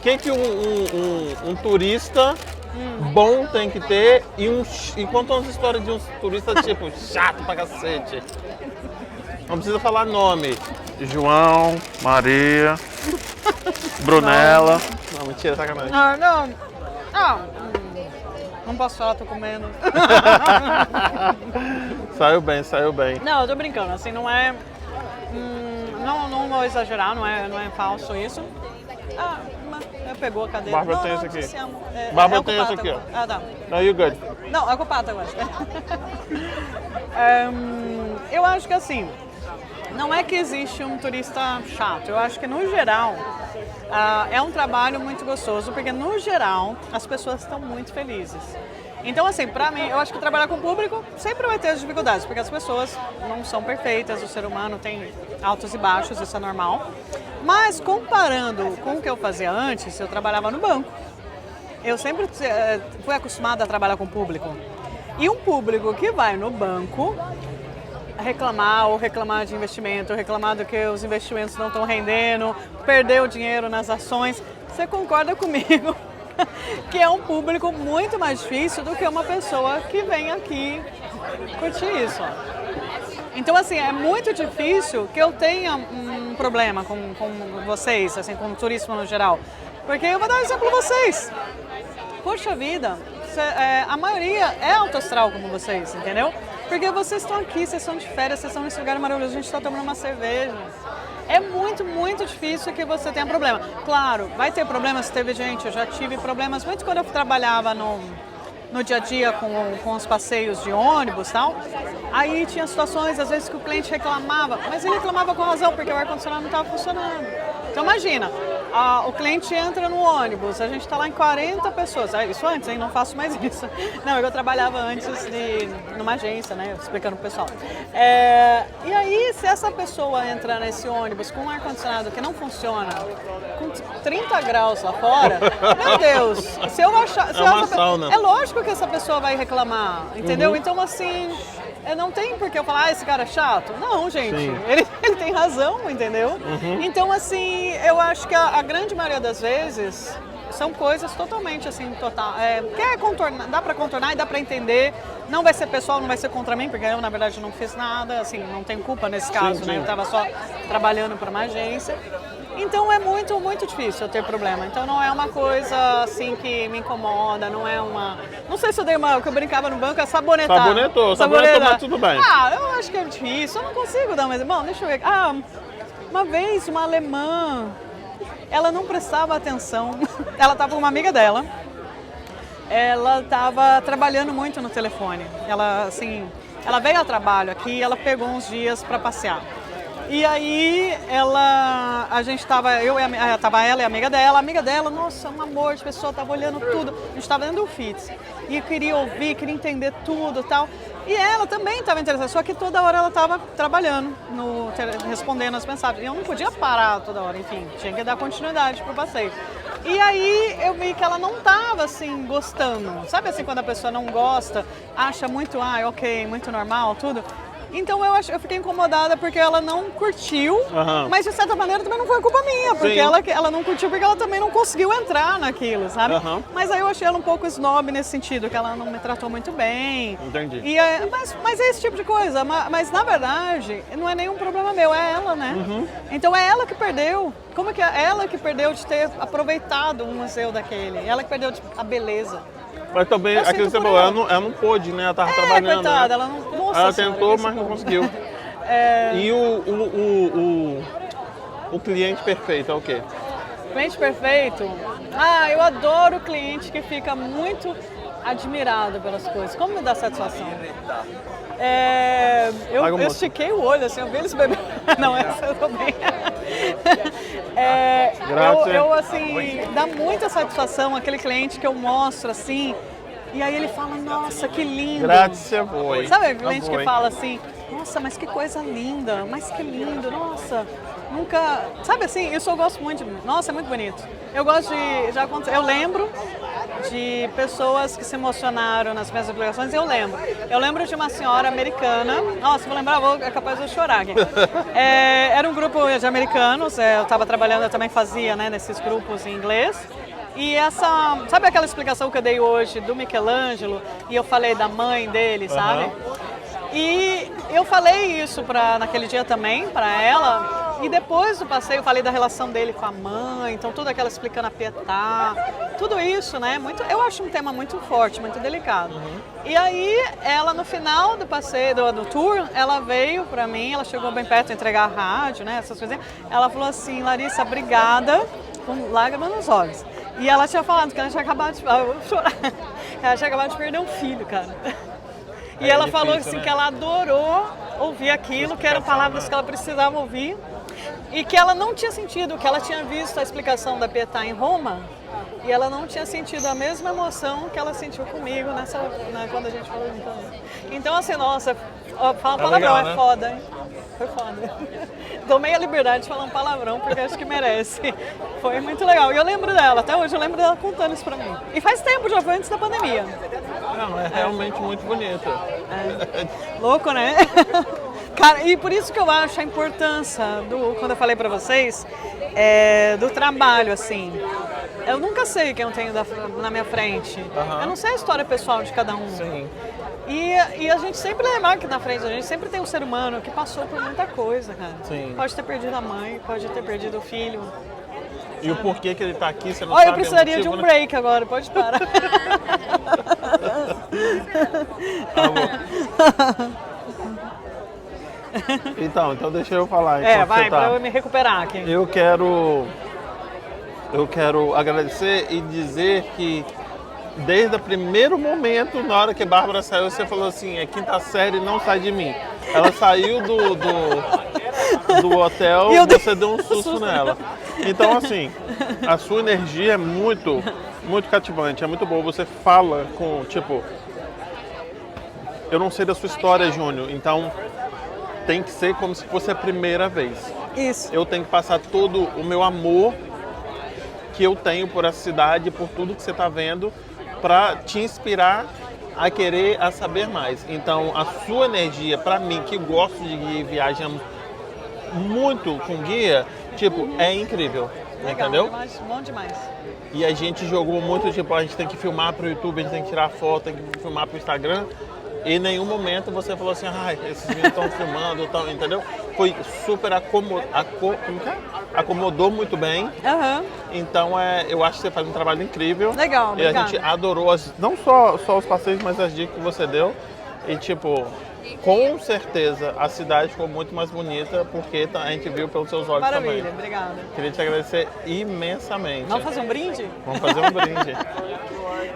que um turista bom tem que ter e conta umas histórias de uns turistas tipo chato pra cacete. Não precisa falar nome. João, Maria, Brunella. Não, mentira, sacanagem. Não posso falar, tô comendo. Saiu bem. Não, eu tô brincando, assim, não é... não vou exagerar, não é falso isso. Pegou a cadeira. Bárbara, tem esse aqui. Bárbara, tem esse aqui, ó. Tá. No, you good. Não, é culpata, eu acho. Eu acho que assim, não é que existe um turista chato. Eu acho que no geral é um trabalho muito gostoso, porque no geral as pessoas estão muito felizes. Então, assim, pra mim, eu acho que trabalhar com o público sempre vai ter as dificuldades, porque as pessoas não são perfeitas, o ser humano tem altos e baixos, isso é normal. Mas comparando com o que eu fazia antes, eu trabalhava no banco. Eu sempre fui acostumada a trabalhar com o público. E um público que vai no banco reclamar de investimento, reclamar do que os investimentos não estão rendendo, perder o dinheiro nas ações, você concorda comigo que é um público muito mais difícil do que uma pessoa que vem aqui curtir isso. Então, assim, é muito difícil que eu tenha um problema com vocês, assim, com o turismo no geral. Porque eu vou dar um exemplo a vocês. Poxa vida, a maioria é alto astral como vocês, entendeu? Porque vocês estão aqui, vocês estão de férias, vocês estão nesse lugar maravilhoso, a gente está tomando uma cerveja. É muito, muito difícil que você tenha problema. Claro, vai ter problemas, teve gente, eu já tive problemas muito quando eu trabalhava no dia a dia com os passeios de ônibus e tal. Aí tinha situações, às vezes, que o cliente reclamava, mas ele reclamava com razão, porque o ar-condicionado não estava funcionando. Então imagina, o cliente entra no ônibus, a gente está lá em 40 pessoas. Isso antes, hein? Não faço mais isso. Não, eu trabalhava antes numa agência, né? Explicando pro pessoal. E aí, se essa pessoa entra nesse ônibus com um ar-condicionado que não funciona, com 30 graus lá fora, meu Deus, se eu achar... sauna. É lógico que essa pessoa vai reclamar, entendeu? Então, assim... Não tem por que eu falar, esse cara é chato. Não, gente, ele tem razão, entendeu? Então, assim, eu acho que a grande maioria das vezes são coisas totalmente, assim, quer contornar, dá pra contornar e dá pra entender. Não vai ser pessoal, não vai ser contra mim, porque eu, na verdade, não fiz nada, assim, não tenho culpa nesse caso, né? Eu tava só trabalhando para uma agência. Então é muito, muito difícil eu ter problema. Então não é uma coisa assim que me incomoda, não é uma... Não sei se eu dei o que eu brincava no banco é sabonetar. Sabonetou, mas tudo bem. Eu acho que é difícil, eu não consigo dar mais... Bom, deixa eu ver. Uma vez uma alemã, ela não prestava atenção, ela estava com uma amiga dela, ela estava trabalhando muito no telefone. Ela veio ao trabalho aqui, ela pegou uns dias para passear. E aí tava ela e a amiga dela, nossa, um amor de pessoa, tava olhando tudo, a gente tava dentro do FITS. E queria ouvir, queria entender tudo e tal. E ela também estava interessada, só que toda hora ela estava trabalhando, respondendo as mensagens. E eu não podia parar toda hora, enfim, tinha que dar continuidade pro passeio. E aí eu vi que ela não estava assim, gostando. Sabe assim, quando a pessoa não gosta, acha muito, ok, muito normal, tudo. Então eu fiquei incomodada porque ela não curtiu, mas de certa maneira também não foi culpa minha, porque ela não curtiu porque ela também não conseguiu entrar naquilo, sabe? Mas aí eu achei ela um pouco snob nesse sentido, que ela não me tratou muito bem. Entendi. Mas é esse tipo de coisa, mas na verdade não é nenhum problema meu, é ela, né? Então é ela que perdeu. Como que é ela que perdeu de ter aproveitado um museu daquele? Ela que perdeu a beleza. Mas também, aquilo que você falou, ela não pôde, né? Ela tava trabalhando. Coitada, né? ela não... Nossa ela senhora, tentou, mas não conseguiu. E o cliente perfeito é o quê? Cliente perfeito? Eu adoro o cliente que fica muito admirado pelas coisas. Como me dá satisfação? Eu estiquei o olho, assim, eu vi eles bebendo. Não, essa eu tô bem. Dá muita satisfação aquele cliente que eu mostro, assim, e aí ele fala, nossa, que lindo. Grazie a voi. Sabe o cliente que fala assim, nossa, mas que coisa linda, mas que lindo, nossa, nunca... Sabe assim, isso eu gosto muito, nossa, é muito bonito. Eu gosto eu lembro de pessoas que se emocionaram nas minhas publicações, eu lembro de uma senhora americana, nossa, vou lembrar, é capaz de eu chorar aqui. Era um grupo de americanos, eu estava trabalhando, eu também fazia, né, nesses grupos em inglês. E sabe aquela explicação que eu dei hoje do Michelangelo, e eu falei da mãe dele, sabe? E eu falei isso naquele dia também para ela, e depois do passeio eu falei da relação dele com a mãe, então tudo aquela explicando a Pietà, tudo isso, né? Eu acho um tema muito forte, muito delicado. E aí ela no final do passeio, do tour, ela veio para mim, ela chegou bem perto de entregar a rádio, né? Essas coisas. Ela falou assim, Larissa, obrigada, com lágrimas nos olhos. E ela tinha falado que ela tinha acabado de... Eu vou chorar. Ela tinha acabado de perder um filho, cara. E ela falou assim, né? Que ela adorou ouvir aquilo, que eram palavras que ela precisava ouvir. E que ela não tinha sentido, que ela tinha visto a explicação da Pietà em Roma, e ela não tinha sentido a mesma emoção que ela sentiu comigo quando a gente falou então assim, nossa, falar palavrão legal, né? É foda, hein? Foi foda. Tomei a liberdade de falar um palavrão, porque acho que merece. Foi muito legal. E eu lembro dela, até hoje eu lembro dela contando isso pra mim. E faz tempo, já foi antes da pandemia. Não, é realmente muito bonita. Louco, né? Cara, e por isso que eu acho a importância quando eu falei pra vocês, do trabalho, assim. Eu nunca sei quem eu tenho na minha frente. Eu não sei a história pessoal de cada um. Sim. E a gente sempre lembra aqui na frente, a gente sempre tem um ser humano que passou por muita coisa, cara. Sim. Pode ter perdido a mãe, pode ter perdido o filho. E o porquê que ele tá aqui, você não sabe. Olha, eu precisaria de um break agora, pode parar. Então deixa eu falar. Vai, pra eu me recuperar aqui. Eu quero agradecer e dizer que desde o primeiro momento, na hora que a Bárbara saiu, você falou assim, quinta série não sai de mim. Ela saiu do hotel e você deu um susto nela. Então, assim, a sua energia é muito, muito cativante, é muito boa. Você fala com, tipo, eu não sei da sua história, Júnior, então tem que ser como se fosse a primeira vez. Isso. Eu tenho que passar todo o meu amor que eu tenho por essa cidade, por tudo que você está vendo, para te inspirar a querer, a saber mais. Então, a sua energia, para mim, que gosto de guia e viajamos muito com guia, tipo, é incrível. Legal, entendeu? Demais, bom demais. E a gente jogou muito, tipo, a gente tem que filmar para o YouTube, a gente tem que tirar foto, tem que filmar para o Instagram. E em nenhum momento você falou assim, esses meninos estão filmando, entendeu? Foi super acomodou muito bem. Uhum. Então, eu acho que você faz um trabalho incrível. Legal, E a obrigada. gente adorou, não só os passeios, mas as dicas que você deu. E, tipo, com certeza a cidade ficou muito mais bonita, porque a gente viu pelos seus olhos Maravilha, também. obrigada. Queria te agradecer imensamente. Vamos fazer um brinde? Vamos fazer um brinde.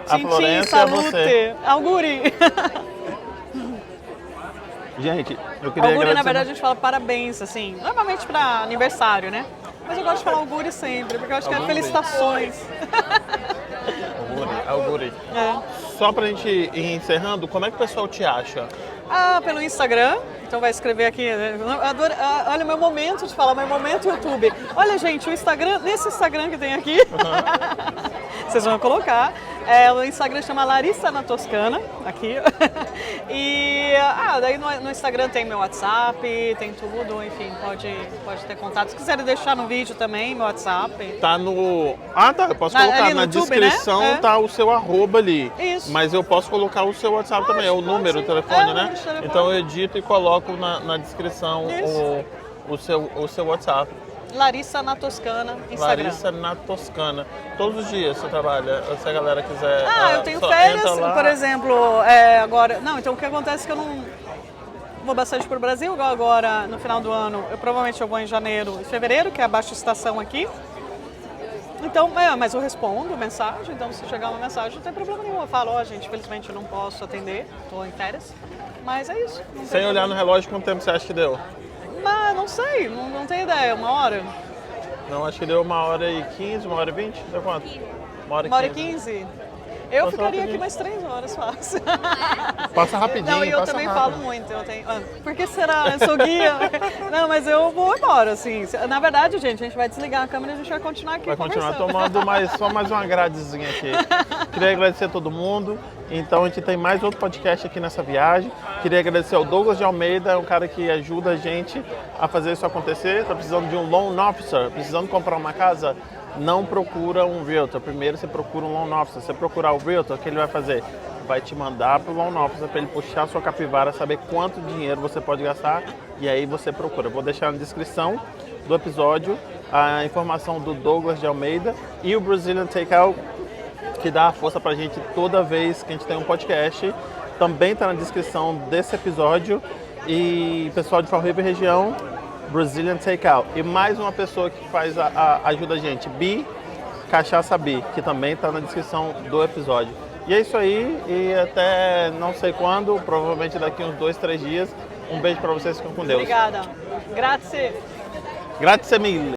A Tchim, Florência é você. salute, auguri. Gente, eu queria Auguri, agradecer. na verdade, a gente fala parabéns, assim, normalmente para aniversário, né? Mas eu gosto de falar auguri sempre, porque eu acho que é Auguri. felicitações. Auguri. Só pra gente ir encerrando, como é que o pessoal te acha? Pelo Instagram, então vai escrever aqui, olha o meu momento de falar, meu momento YouTube. Olha, gente, o Instagram, nesse Instagram que tem aqui, vocês vão colocar, o Instagram chama Larissa na Toscana, aqui, e daí no Instagram tem meu WhatsApp, tem tudo, enfim, pode ter contato. Se quiserem deixar no vídeo também, meu WhatsApp. Tá no... tá, eu posso colocar ali no na YouTube, descrição, né? tá o seu arroba ali. Isso. Mas eu posso colocar o seu WhatsApp também, é o número, o telefone, né? Telefone. Então eu edito e coloco na descrição o seu WhatsApp. Larissa na Toscana, Instagram. Larissa na Toscana. Todos os dias você trabalha, se a galera quiser... Eu tenho só férias, entra lá. por exemplo, agora... Não, então o que acontece é que eu não vou bastante para o Brasil, igual agora no final do ano. Provavelmente eu vou em janeiro e fevereiro, que é a baixa estação aqui. Então, mas eu respondo mensagem, então se chegar uma mensagem não tem problema nenhum. Eu falo, gente, infelizmente eu não posso atender, estou em férias. Mas é isso. Sem olhar no relógio, quanto tempo você acha que deu? Não sei, não tenho ideia. 1 hora? Não, acho que deu 1h15, 1h20, deu quanto? 1h15? Eu Passa ficaria rapidinho. aqui mais 3 horas fácil. Passa rapidinho, Não, e eu passa também rápido. falo muito. Por que será? Eu sou guia. Não, mas eu vou embora, assim. Na verdade, gente, a gente vai desligar a câmera e a gente vai continuar aqui Vai continuar conversando. tomando só mais uma gradezinha aqui. Queria agradecer a todo mundo. Então a gente tem mais outro podcast aqui nessa viagem. Queria agradecer ao Douglas de Almeida, um cara que ajuda a gente a fazer isso acontecer. Está precisando de um loan officer, precisando comprar uma casa, não procura um realtor. Primeiro você procura um loan officer. Você procurar o realtor, o que ele vai fazer? Vai te mandar para o loan officer para ele puxar a sua capivara, saber quanto dinheiro você pode gastar e aí você procura. Vou deixar na descrição do episódio a informação do Douglas de Almeida e o Brazilian Takeout, que dá a força pra gente toda vez que a gente tem um podcast. Também tá na descrição desse episódio. E pessoal de Fall River região, Brazilian Takeout. E mais uma pessoa que ajuda a gente, Cachaça Bi, que também tá na descrição do episódio. E é isso aí, e até não sei quando, provavelmente daqui uns 2, 3 dias. Um beijo pra vocês, fiquem com Deus. Obrigada. Grazie. Grazie mille.